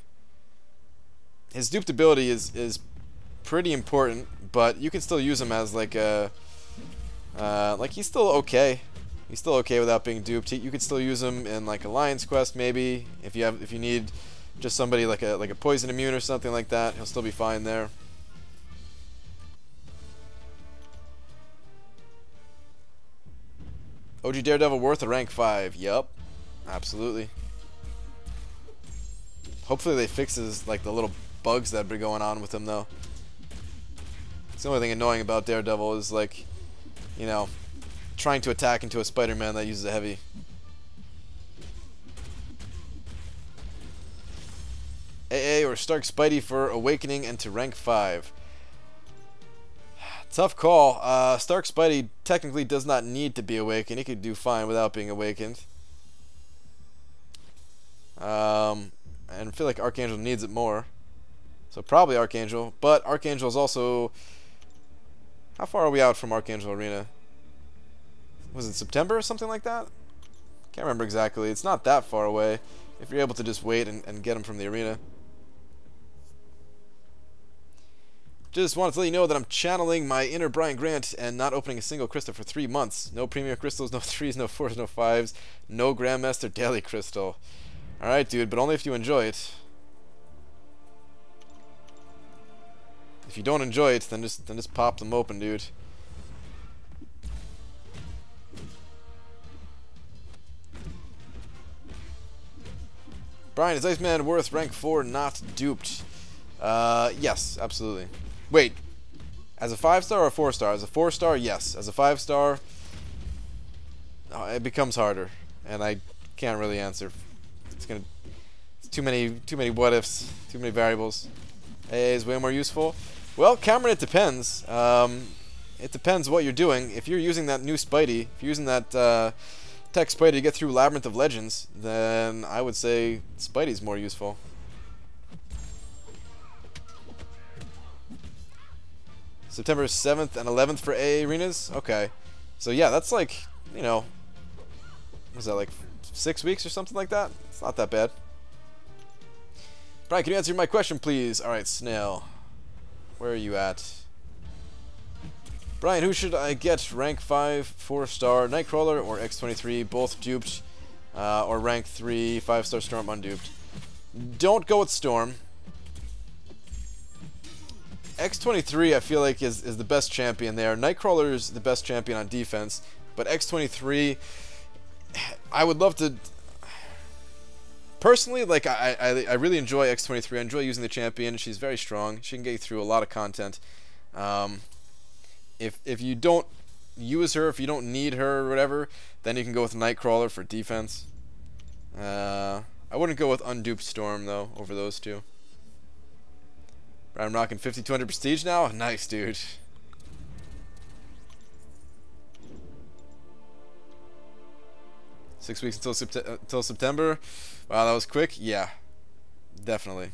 His duped ability is pretty important, but you can still use him as like a like he's still okay. He's still okay without being duped. You could still use him in like Alliance Quest maybe if you need just somebody like a poison immune or something like that. He'll still be fine there. OG Daredevil worth a rank 5. Yup. Absolutely. Hopefully they fixes like the little bugs that have been going on with him though. It's the only thing annoying about Daredevil is like, you know, trying to attack into a Spider-Man that uses a heavy. AA or Stark Spidey for awakening and to rank 5. Tough call. Stark Spidey technically does not need to be awakened. He could do fine without being awakened. And I feel like Archangel needs it more. So probably Archangel. But Archangel is also... How far are we out from Archangel Arena? Was it September or something like that? Can't remember exactly. It's not that far away if you're able to just wait and get him from the arena. Just wanted to let you know that I'm channeling my inner Brian Grant and not opening a single crystal for 3 months. No premium crystals, no 3s, no 4s, no 5s, no Grandmaster Daily Crystal. Alright, dude, but only if you enjoy it. If you don't enjoy it, then just pop them open, dude. Brian, is Iceman worth rank 4 not duped? Yes, absolutely. Wait, as a 5-star or a 4-star? As a 4-star, yes. As a 5-star, it becomes harder, and I can't really answer. It's too many what ifs, too many variables. AA is way more useful. Well, Cameron, it depends. It depends what you're doing. If you're using that new Spidey, if you're using that Tech Spidey to get through Labyrinth of Legends, then I would say Spidey's more useful. September 7th and 11th for AA arenas? Okay. So yeah, that's like, you know, was that like 6 weeks or something like that? It's not that bad. Brian, can you answer my question, please? Alright, Snail. Where are you at? Brian, who should I get? Rank 5, 4-star Nightcrawler or X-23, both duped, or rank 3, 5-star Storm unduped? Don't go with Storm. X-23 I feel like is the best champion there. Nightcrawler is the best champion on defense, but X-23, I would love to... Personally, like I really enjoy X-23. I enjoy using the champion. She's very strong. She can get you through a lot of content. If you don't use her, if you don't need her or whatever, then you can go with Nightcrawler for defense. I wouldn't go with unduped Storm though over those two. I'm rocking 5200 prestige now. Nice, dude. Six weeks until September. Wow, that was quick. Yeah, definitely.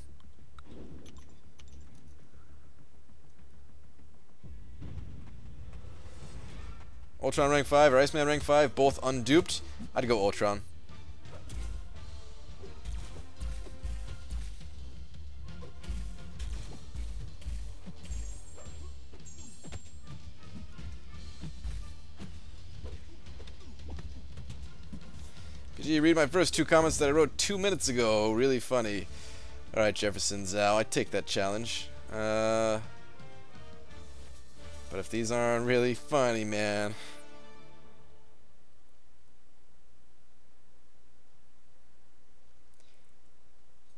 Ultron rank 5 or Iceman rank 5, both unduped. I'd go Ultron. PG, read my first 2 comments that I wrote 2 minutes ago. Really funny. Alright, Jefferson Zhao, I take that challenge. But if these aren't really funny, man.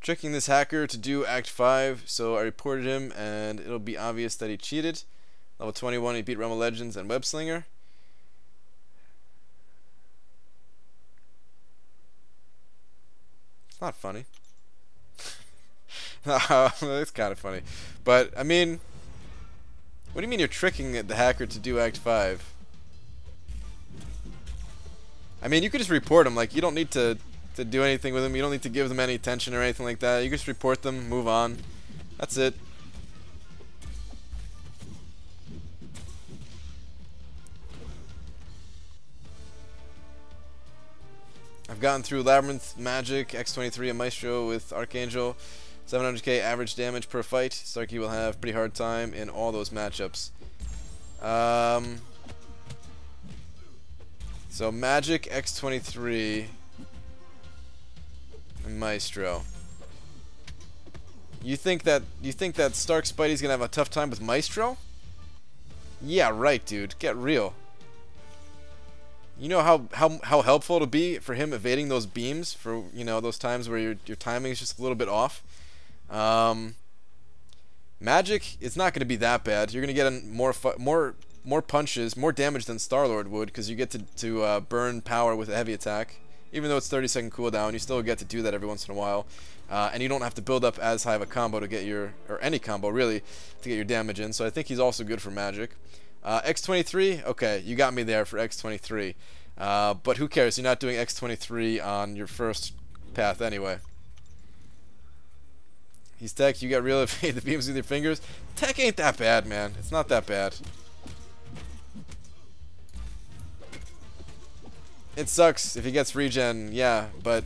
Tricking this hacker to do Act 5, so I reported him, and it'll be obvious that he cheated. Level 21, he beat Realm of Legends and Webslinger. It's not funny. It's kind of funny. But, I mean, what do you mean you're tricking the hacker to do Act 5? I mean, you could just report him. Like, you don't need to do anything with them. You don't need to give them any attention or anything like that. You just report them, move on. That's it. I've gotten through Labyrinth, Magic, X23, and Maestro with Archangel. 700k average damage per fight. Starkey will have pretty hard time in all those matchups. So Magic, X23, and Maestro. You think that Stark Spidey's gonna have a tough time with Maestro? Yeah, right, dude. Get real. You know how helpful it'll be for him evading those beams for, you know, those times where your timing is just a little bit off. Magic, it's not going to be that bad. You're going to get more punches, more damage than Star-Lord would, because you get to burn power with a heavy attack. Even though it's 30-second cooldown, you still get to do that every once in a while. And you don't have to build up as high of a combo to get your, or any combo really, to get your damage in. So I think he's also good for Magic. X23, okay, you got me there for X23. But who cares? You're not doing X23 on your first path anyway. He's tech, you got real evade the beams with your fingers. Tech ain't that bad, man. It's not that bad. It sucks if he gets regen, yeah, but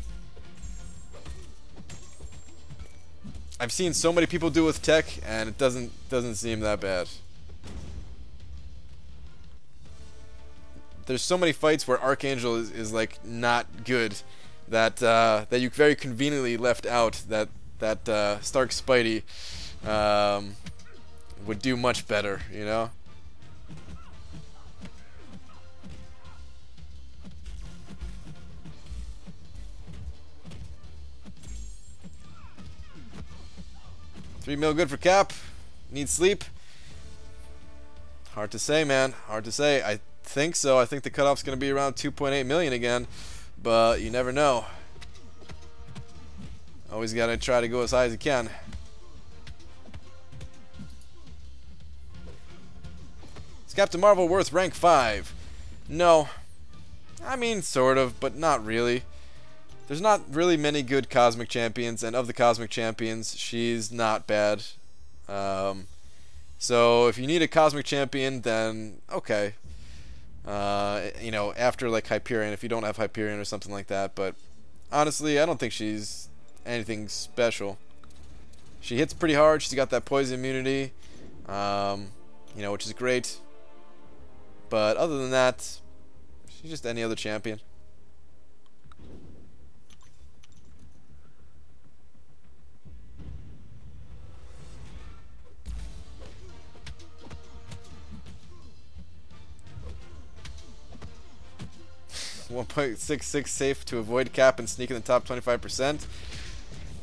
I've seen so many people do it with tech, and it doesn't seem that bad. There's so many fights where Archangel is like not good that that you very conveniently left out that Stark Spidey would do much better, you know? $3 mil good for Cap. Need sleep. Hard to say, man. Hard to say. I think so. I think the cutoff's going to be around 2.8 million again, but you never know. Always got to try to go as high as you can. Is Captain Marvel worth rank 5? No. I mean, sort of, but not really. There's not really many good Cosmic Champions, and of the Cosmic Champions, she's not bad. So if you need a Cosmic Champion, then okay. You know, after like Hyperion, if you don't have Hyperion or something like that, but honestly, I don't think she's anything special. She hits pretty hard. She's got that poison immunity, you know, which is great. But other than that, she's just any other champion. .66 safe to avoid Cap and sneak in the top 25%.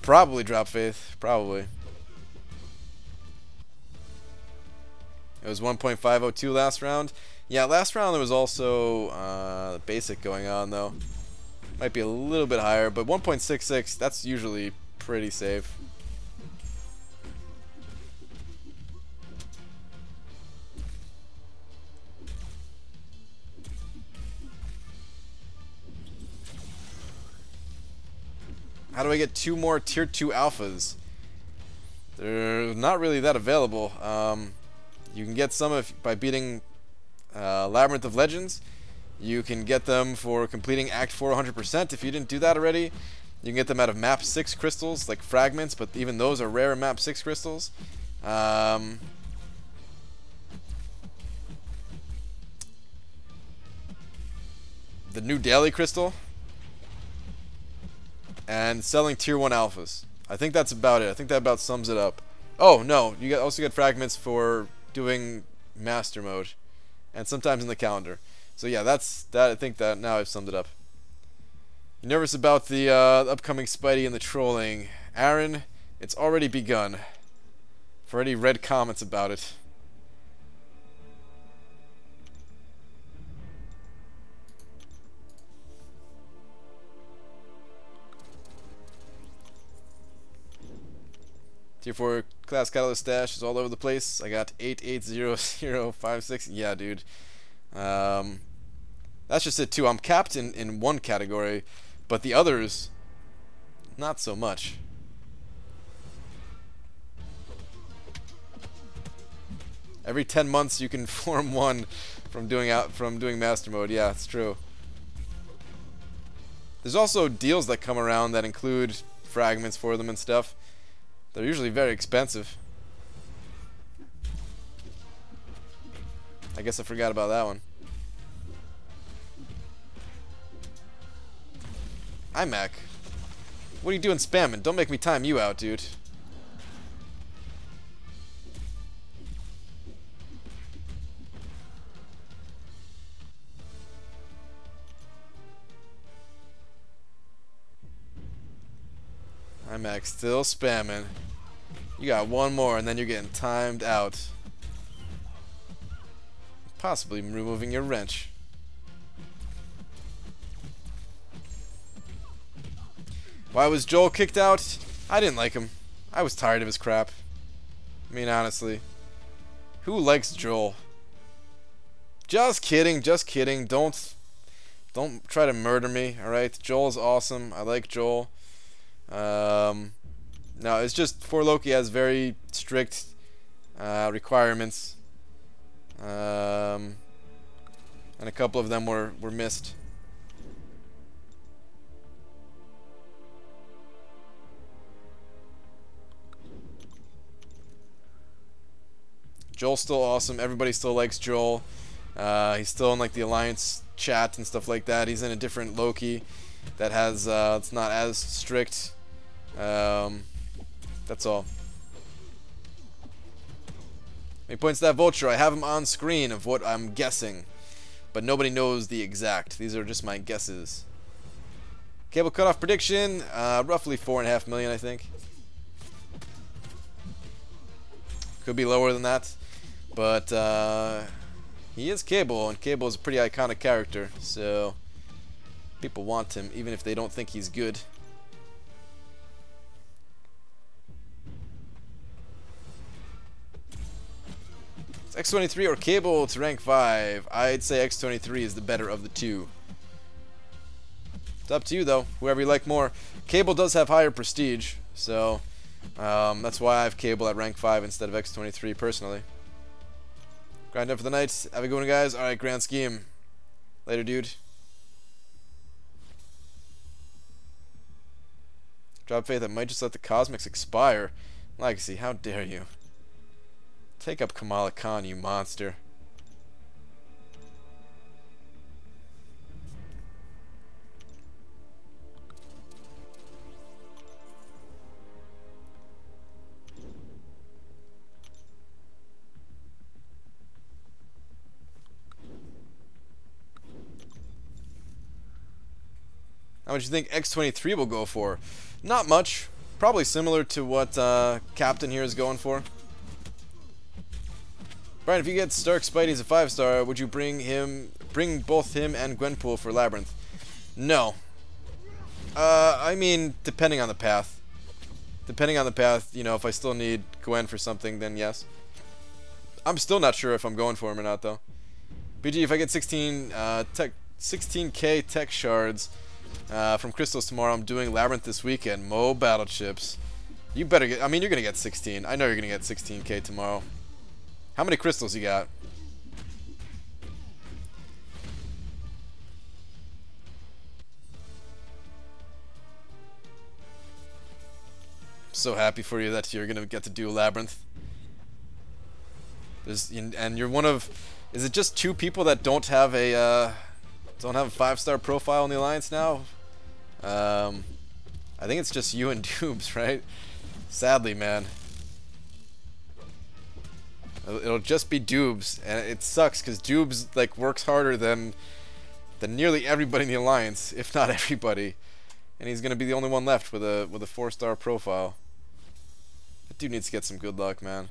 Probably drop Faith. Probably. It was 1.502 last round. Yeah, last round there was also basic going on though. Might be a little bit higher, but 1.66, that's usually pretty safe. How do I get 2 more tier 2 alphas? They're not really that available. You can get some by beating Labyrinth of Legends. You can get them for completing Act 4 100%. If you didn't do that already, you can get them out of Map 6 crystals, like fragments, but even those are rare Map 6 crystals. The new daily crystal. And selling tier 1 alphas. I think that's about it. I think that about sums it up. Oh, no. You also get fragments for doing master mode. And sometimes in the calendar. So yeah, that's that. I think that now I've summed it up. You nervous about the upcoming Spidey and the trolling? Aaron, it's already begun. I've already read comments about it. Tier 4 class catalyst stash is all over the place. I got 880056. Yeah, dude. That's just it too. I'm capped in one category, but the others, not so much. Every 10 months you can form one from doing master mode. Yeah, it's true. There's also deals that come around that include fragments for them and stuff. They're usually very expensive. I guess I forgot about that one. iMac, what are you doing spamming? Don't make me time you out, dude. iMac still spamming. You got one more and then you're getting timed out. Possibly removing your wrench. Why was Joel kicked out? I didn't like him. I was tired of his crap. I mean, honestly. Who likes Joel? Just kidding, just kidding. Don't try to murder me, alright? Joel's awesome. I like Joel. No, it's just 4Loki has very strict requirements. And a couple of them were missed. Joel's still awesome. Everybody still likes Joel. He's still in like the Alliance chat and stuff like that. He's in a different Loki that has it's not as strict. That's all. He points to that Vulture. I have him on screen of what I'm guessing, but nobody knows the exact. These are just my guesses. Cable cutoff prediction, roughly 4.5 million, I think. Could be lower than that, but he is Cable, and Cable is a pretty iconic character, so people want him, even if they don't think he's good. X23 or Cable to rank 5? I'd say X23 is the better of the two. It's up to you though, whoever you like more. Cable does have higher prestige, so that's why I have Cable at rank 5 instead of X23 personally. Grind up for the night. Have a good one, guys. Alright, grand scheme. Later, dude. Drop faith, I might just let the cosmics expire. Legacy, how dare you? Take up Kamala Khan, you monster. How much do you think X23 will go for? Not much. Probably similar to what Captain here is going for. Brian, if you get Stark Spidey as a 5-star, would you bring both him and Gwenpool for Labyrinth? No. I mean, depending on the path. Depending on the path, you know, if I still need Gwen for something, then yes. I'm still not sure if I'm going for him or not, though. BG, if I get 16k tech shards from crystals tomorrow, I'm doing Labyrinth this weekend. Mo battle chips. You better get, I mean, you're gonna get 16. I know you're gonna get 16k tomorrow. How many crystals you got? so happy for you that you're gonna get to do Labyrinth. And you're one of, is it just 2 people that don't have a 5-star profile in the Alliance now? I think it's just you and Doobs, right? Sadly, man. It'll just be Doobs, and it sucks because Doobs like works harder than nearly everybody in the Alliance, if not everybody, and he's gonna be the only one left with a 4-star profile. That dude needs to get some good luck, man.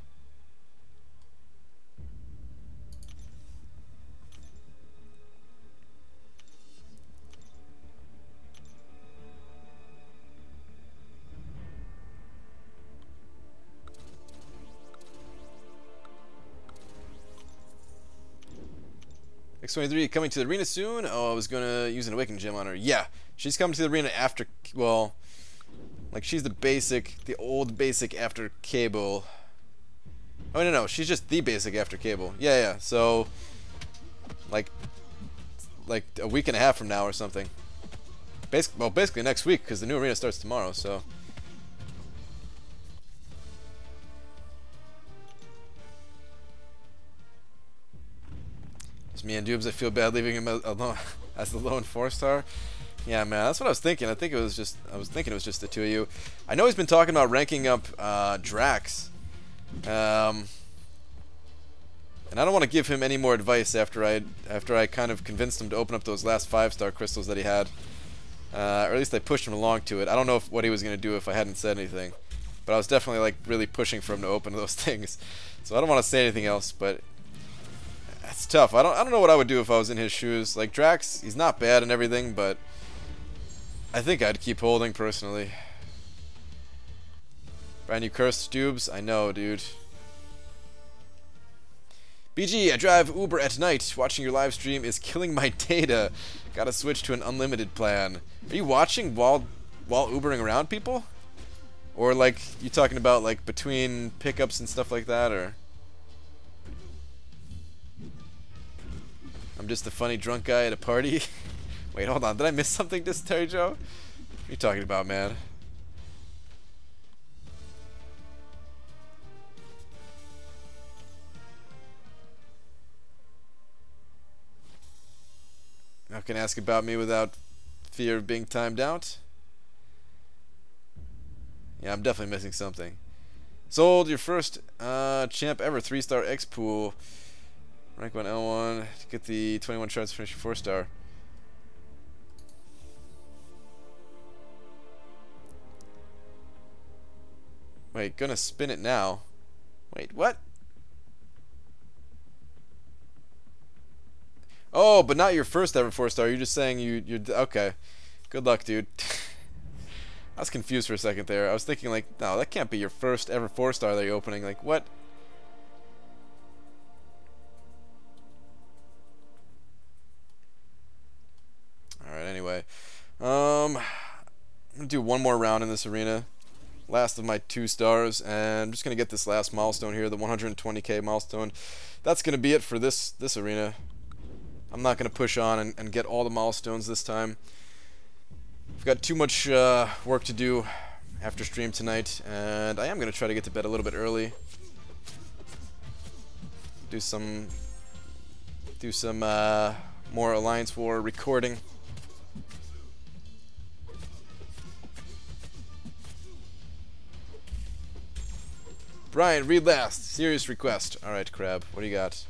X23 coming to the arena soon. Oh, I was gonna use an Awakening Gem on her. Yeah, she's coming to the arena after, well, like she's the old basic after Cable. Oh no, she's just the basic after Cable. Yeah. So, like a week and a half from now or something. Basically next week because the new arena starts tomorrow. So. Me and Doobs, I feel bad leaving him alone as the lone 4-star. Yeah, man, that's what I was thinking. I was thinking it was just the 2 of you. I know he's been talking about ranking up Drax, and I don't want to give him any more advice after I kind of convinced him to open up those last 5-star crystals that he had, or at least I pushed him along to it. I don't know what he was gonna do if I hadn't said anything, but I was definitely like really pushing for him to open those things. So I don't want to say anything else, but. It's tough. I don't know what I would do if I was in his shoes. Like Drax, he's not bad and everything, but I think I'd keep holding personally. Brand new cursed Doobs. I know, dude. BG, I drive Uber at night. Watching your live stream is killing my data. Gotta switch to an unlimited plan. Are you watching while Ubering around people? Or like you talking about like between pickups and stuff like that, or? I'm just a funny drunk guy at a party. Wait, hold on. Did I miss something, Terry Joe? What are you talking about, man? Now can ask about me without fear of being timed out. Yeah, I'm definitely missing something. Sold your first champ ever 3-star X pool. Rank 1 L1 to get the 21 shards to finish your 4-star. Wait, gonna spin it now. Wait, what? Oh, but not your first ever 4-star. You're just saying you're okay. Good luck, dude. I was confused for a second there. I was thinking like, no, that can't be your first ever 4-star that you're opening. Like, what? Alright, anyway. I'm gonna do one more round in this arena. Last of my 2 stars, and I'm just gonna get this last milestone here, the 120k milestone. That's gonna be it for this arena. I'm not gonna push on and get all the milestones this time. I've got too much work to do after stream tonight, and I am gonna try to get to bed a little bit early. Do some more Alliance War recording. Brian, read last. Serious request. Alright, Crab. What do you got?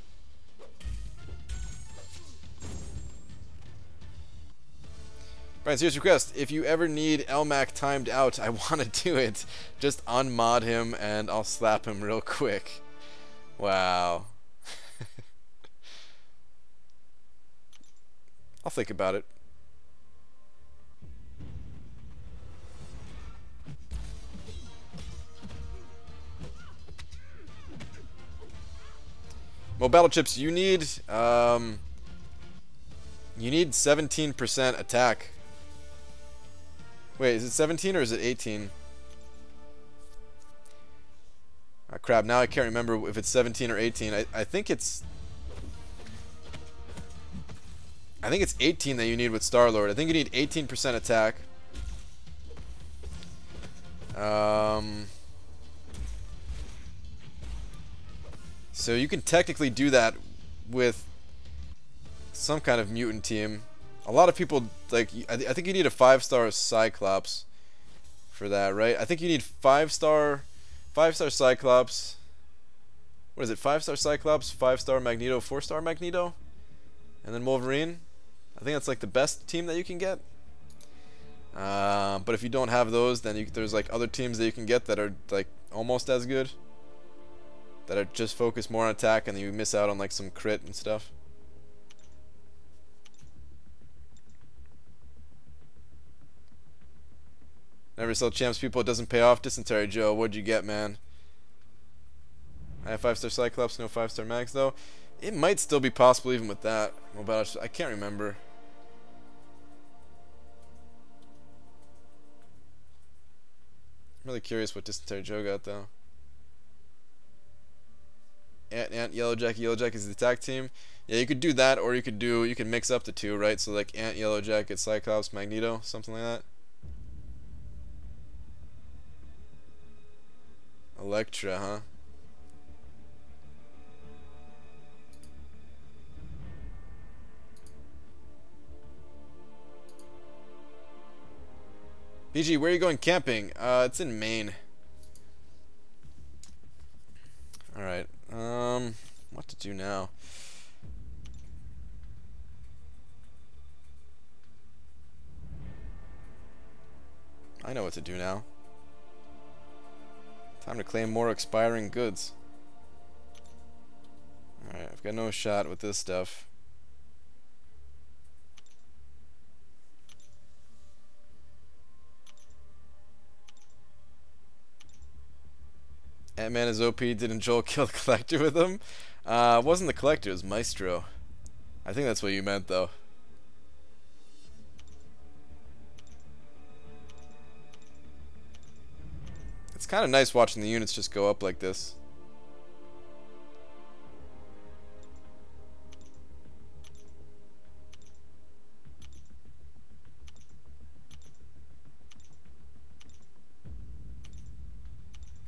Brian, serious request. If you ever need Elmac timed out, I want to do it. Just unmod him and I'll slap him real quick. Wow. I'll think about it. Well, Battle Chips, you need 17% attack. Wait, is it 17 or is it 18? Ah, crap, now I can't remember if it's 17 or 18. I think it's 18 that you need with Star-Lord. I think you need 18% attack. So you can technically do that with some kind of mutant team. A lot of people, like, I think you need a 5-star Cyclops for that, right? I think you need 5-star Cyclops. What is it? 5-star Cyclops, 5-star Magneto, 4-star Magneto, and then Wolverine. I think that's like the best team that you can get. But if you don't have those, then there's like other teams that you can get that are like almost as good, that are just focused more on attack, and then you miss out on like some crit and stuff. Never sell champs, people. It doesn't pay off. Dysentery Joe, what'd you get, man? I have 5-star Cyclops, no 5-star Mags though. It might still be possible even with that. I can't remember. I'm really curious what Dysentery Joe got though. Ant, Yellowjack is the attack team. Yeah, you could do that, or you could mix up the two, right? So like Ant, Yellowjacket, Cyclops, Magneto, something like that. Elektra, huh? BG, where are you going camping? It's in Maine. Alright, what to do now? I know what to do now. Time to claim more expiring goods. Alright, I've got no shot with this stuff. Ant-Man is OP. Didn't Joel kill the Collector with him? It wasn't the Collector, it was Maestro. I think that's what you meant, though. It's kind of nice watching the units just go up like this.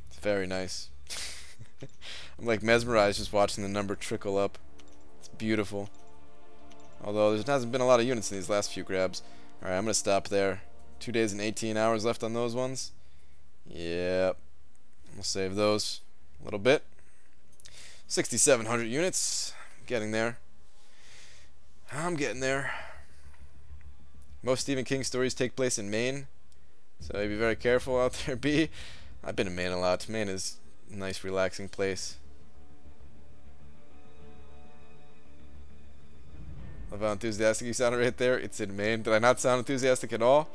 It's very nice. I'm like mesmerized just watching the number trickle up. It's beautiful. Although there hasn't been a lot of units in these last few grabs. Alright, I'm going to stop there. 2 days and 18 hours left on those ones. Yep. We'll save those a little bit. 6,700 units. Getting there. I'm getting there. Most Stephen King stories take place in Maine, so be very careful out there, B. I've been in Maine a lot. Maine is a nice, relaxing place. Love how enthusiastic you sounded right there. It's in Maine. Did I not sound enthusiastic at all?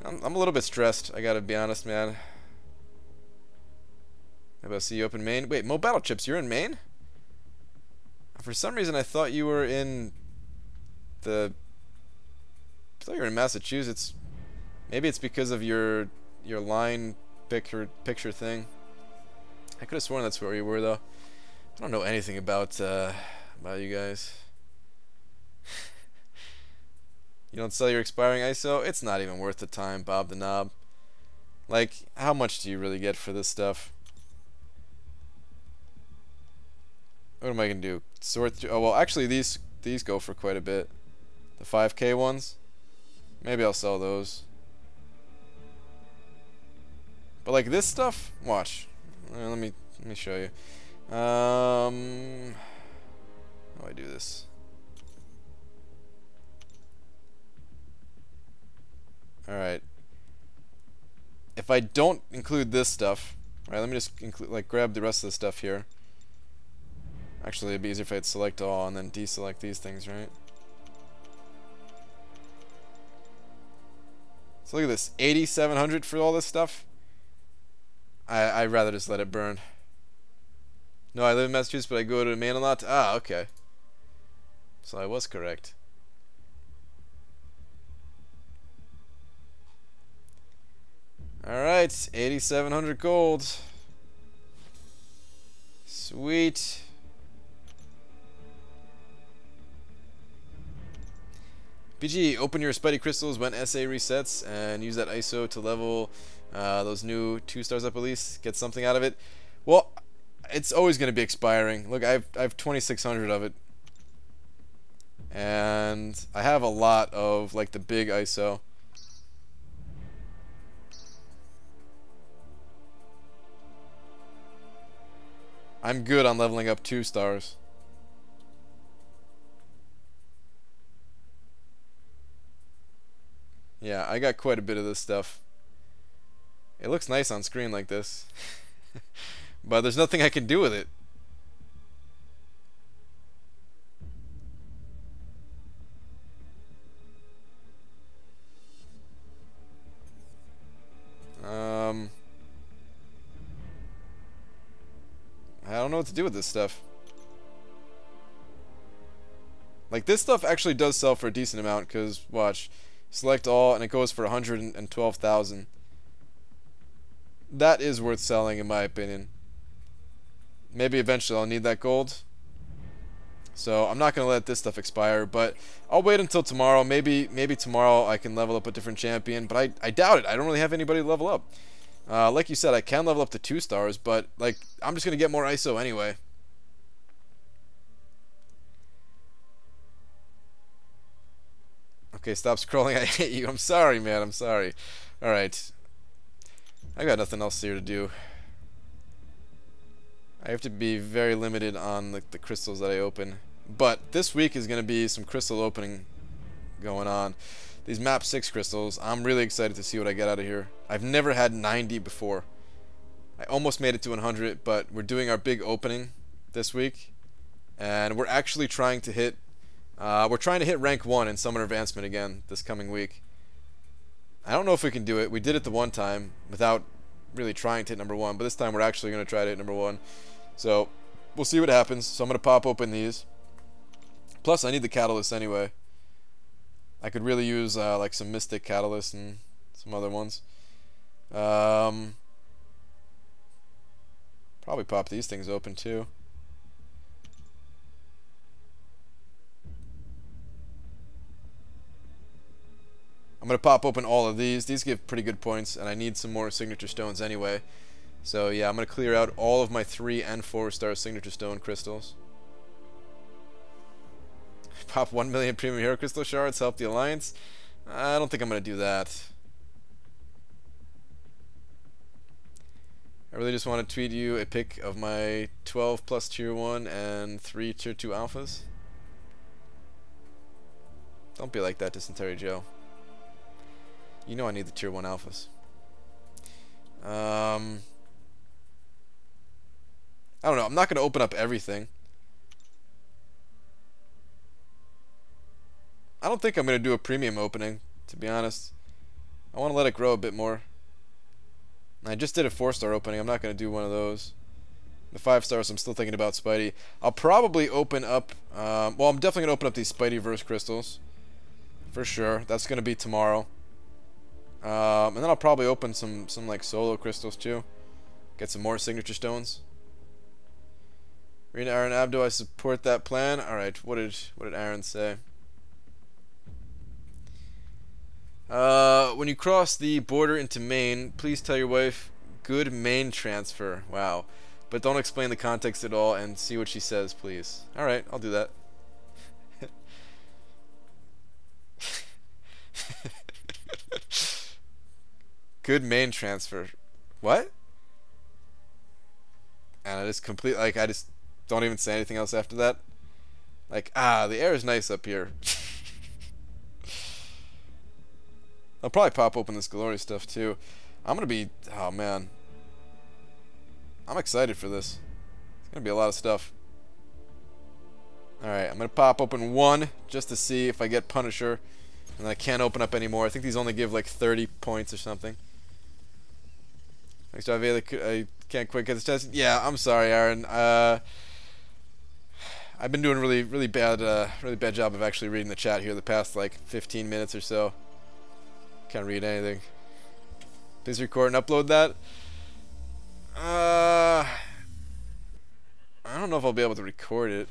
I'm a little bit stressed, I gotta be honest, man. How about see you up in Maine? Wait, Mo Battle Chips, you're in Maine? For some reason I thought you were in I thought you were in Massachusetts. Maybe it's because of your line picture thing. I could have sworn that's where you were though. I don't know anything about you guys. You don't sell your expiring ISO? It's not even worth the time, Bob the Knob. Like, how much do you really get for this stuff? What am I gonna do? Sort through? Oh well, actually these go for quite a bit. The 5K ones. Maybe I'll sell those. But like this stuff, watch. Let me show you. How do I do this? Alright. If I don't include this stuff, right, let me just include, like, grab the rest of the stuff here. Actually, it'd be easier if I'd select all and then deselect these things, right? So look at this, 8,700 for all this stuff. I'd rather just let it burn. No, I live in Massachusetts, but I go to Maine a lot. Ah, okay. So I was correct. Alright, 8,700 gold. Sweet. PG, open your Spidey crystals when SA resets and use that ISO to level those new 2 stars up at least. Get something out of it. Well, it's always going to be expiring. Look, I have 2,600 of it. And I have a lot of like the big ISO. I'm good on leveling up 2 stars. Yeah, I got quite a bit of this stuff. It looks nice on screen like this. But there's nothing I can do with it. I don't know what to do with this stuff. Like, this stuff actually does sell for a decent amount, because, watch, select all, and it goes for 112,000. That is worth selling, in my opinion. Maybe eventually I'll need that gold. So, I'm not going to let this stuff expire, but I'll wait until tomorrow. Maybe tomorrow I can level up a different champion, but I doubt it. I don't really have anybody to level up. Like you said, I can level up to 2 stars, but, like, I'm just going to get more ISO anyway. Okay, stop scrolling. I hate you. I'm sorry, man. I'm sorry. Alright. I got nothing else here to do. I have to be very limited on the crystals that I open. But this week is going to be some crystal opening going on. These map 6 crystals, I'm really excited to see what I get out of here. I've never had 90 before. I almost made it to 100, but we're doing our big opening this week. And we're actually trying to hit rank 1 in Summoner Advancement again this coming week. I don't know if we can do it. We did it the one time without really trying to hit number 1, but this time we're actually going to try to hit number 1. So, we'll see what happens. So I'm going to pop open these. Plus, I need the catalyst anyway. I could really use like some Mystic Catalyst and some other ones. Probably pop these things open too. I'm going to pop open all of these. These give pretty good points, and I need some more signature stones anyway. So yeah, I'm going to clear out all of my 3 and 4 star signature stone crystals. Pop 1 million premium hero crystal shards, help the alliance. I don't think I'm going to do that. I really just want to tweet you a pic of my 12 plus tier 1 and 3 tier 2 alphas. Don't be like that, Dysentery Joe. You know I need the tier 1 alphas. I don't know. I'm not going to open up everything. I don't think I'm going to do a premium opening, to be honest. I want to let it grow a bit more. I just did a 4-star opening. I'm not going to do one of those. The 5 stars, I'm still thinking about Spidey. I'll probably open up... well, I'm definitely going to open up these Spideyverse crystals. For sure. That's going to be tomorrow. And then I'll probably open some like solo crystals too. Get some more signature stones. Rena, Aaron, Abdo, I support that plan. Alright, what did Aaron say? When you cross the border into Maine, please tell your wife, good Maine transfer. Wow. But don't explain the context at all and see what she says, please. Alright, I'll do that. Good Maine transfer. What? And I just complete, like, I just don't even say anything else after that. Like, the air is nice up here. I'll probably pop open this Glory stuff too. I'm gonna be, oh man, I'm excited for this. It's gonna be a lot of stuff. Alright, I'm gonna pop open 1 just to see if I get Punisher, and then I can't open up anymore. I think these only give like 30 points or something. Thanks, Javier. I can't quite get this test. Yeah, I'm sorry, Aaron. I've been doing really bad job of actually reading the chat here the past like 15 minutes or so. Can't read anything. Please record and upload that. I don't know if I'll be able to record it.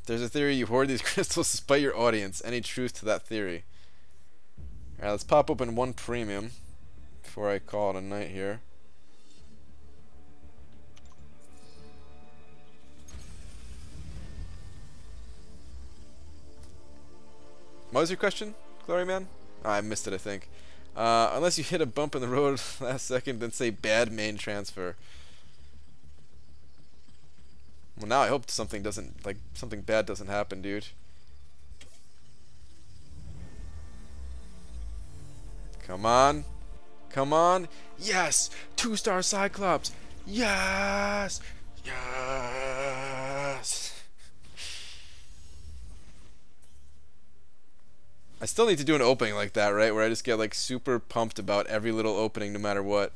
There's a theory you hoard these crystals to spite your audience. Any truth to that theory? Alright, let's pop open one premium before I call it a night here. What was your question, Glory Man? Oh, I missed it, I think. Unless you hit a bump in the road last second, then say bad main transfer. Well, now I hope something bad doesn't happen, dude. Come on. Come on. Yes! 2-star Cyclops! Yes! Yes! I still need to do an opening like that, right? Where I just get like super pumped about every little opening no matter what.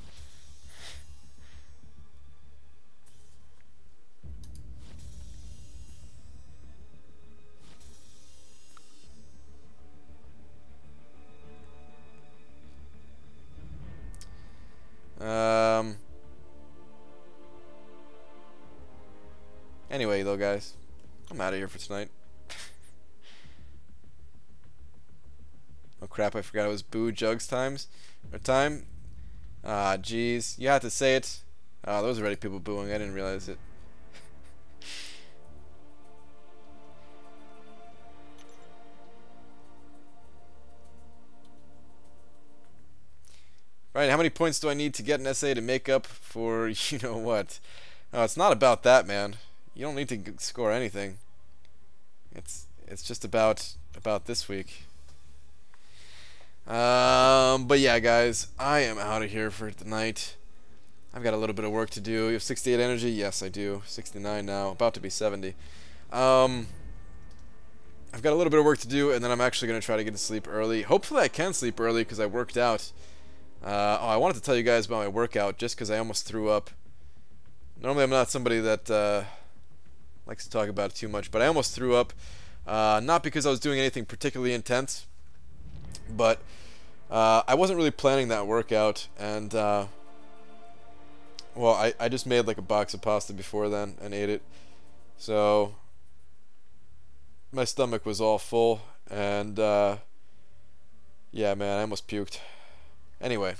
Anyway, though, guys, I'm out of here for tonight. Oh crap, I forgot it was Boo Jugs time. Ah, jeez. You had to say it. Oh, those are already people booing. I didn't realize it. Right, how many points do I need to get an essay to make up for you know what? Oh, it's not about that, man. You don't need to score anything. It's just about this week. But yeah, guys, I am out of here for tonight. I've got a little bit of work to do. You have 68 energy? Yes, I do. 69 now, about to be 70. I've got a little bit of work to do, and then I'm actually going to try to get to sleep early. Hopefully I can sleep early because I worked out. Oh, I wanted to tell you guys about my workout just because I almost threw up. Normally I'm not somebody that likes to talk about it too much, but I almost threw up. Not because I was doing anything particularly intense, but I wasn't really planning that workout, and well, I just made like a box of pasta before then and ate it, so my stomach was all full, and yeah, man, I almost puked. Anyway,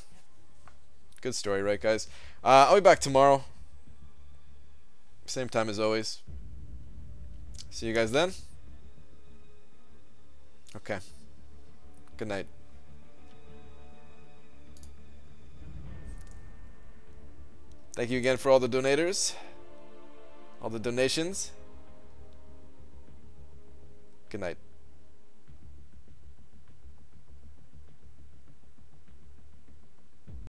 good story, right, guys? I'll be back tomorrow, same time as always. See you guys then. Okay. Good night. Thank you again for all the donators, all the donations. Good night.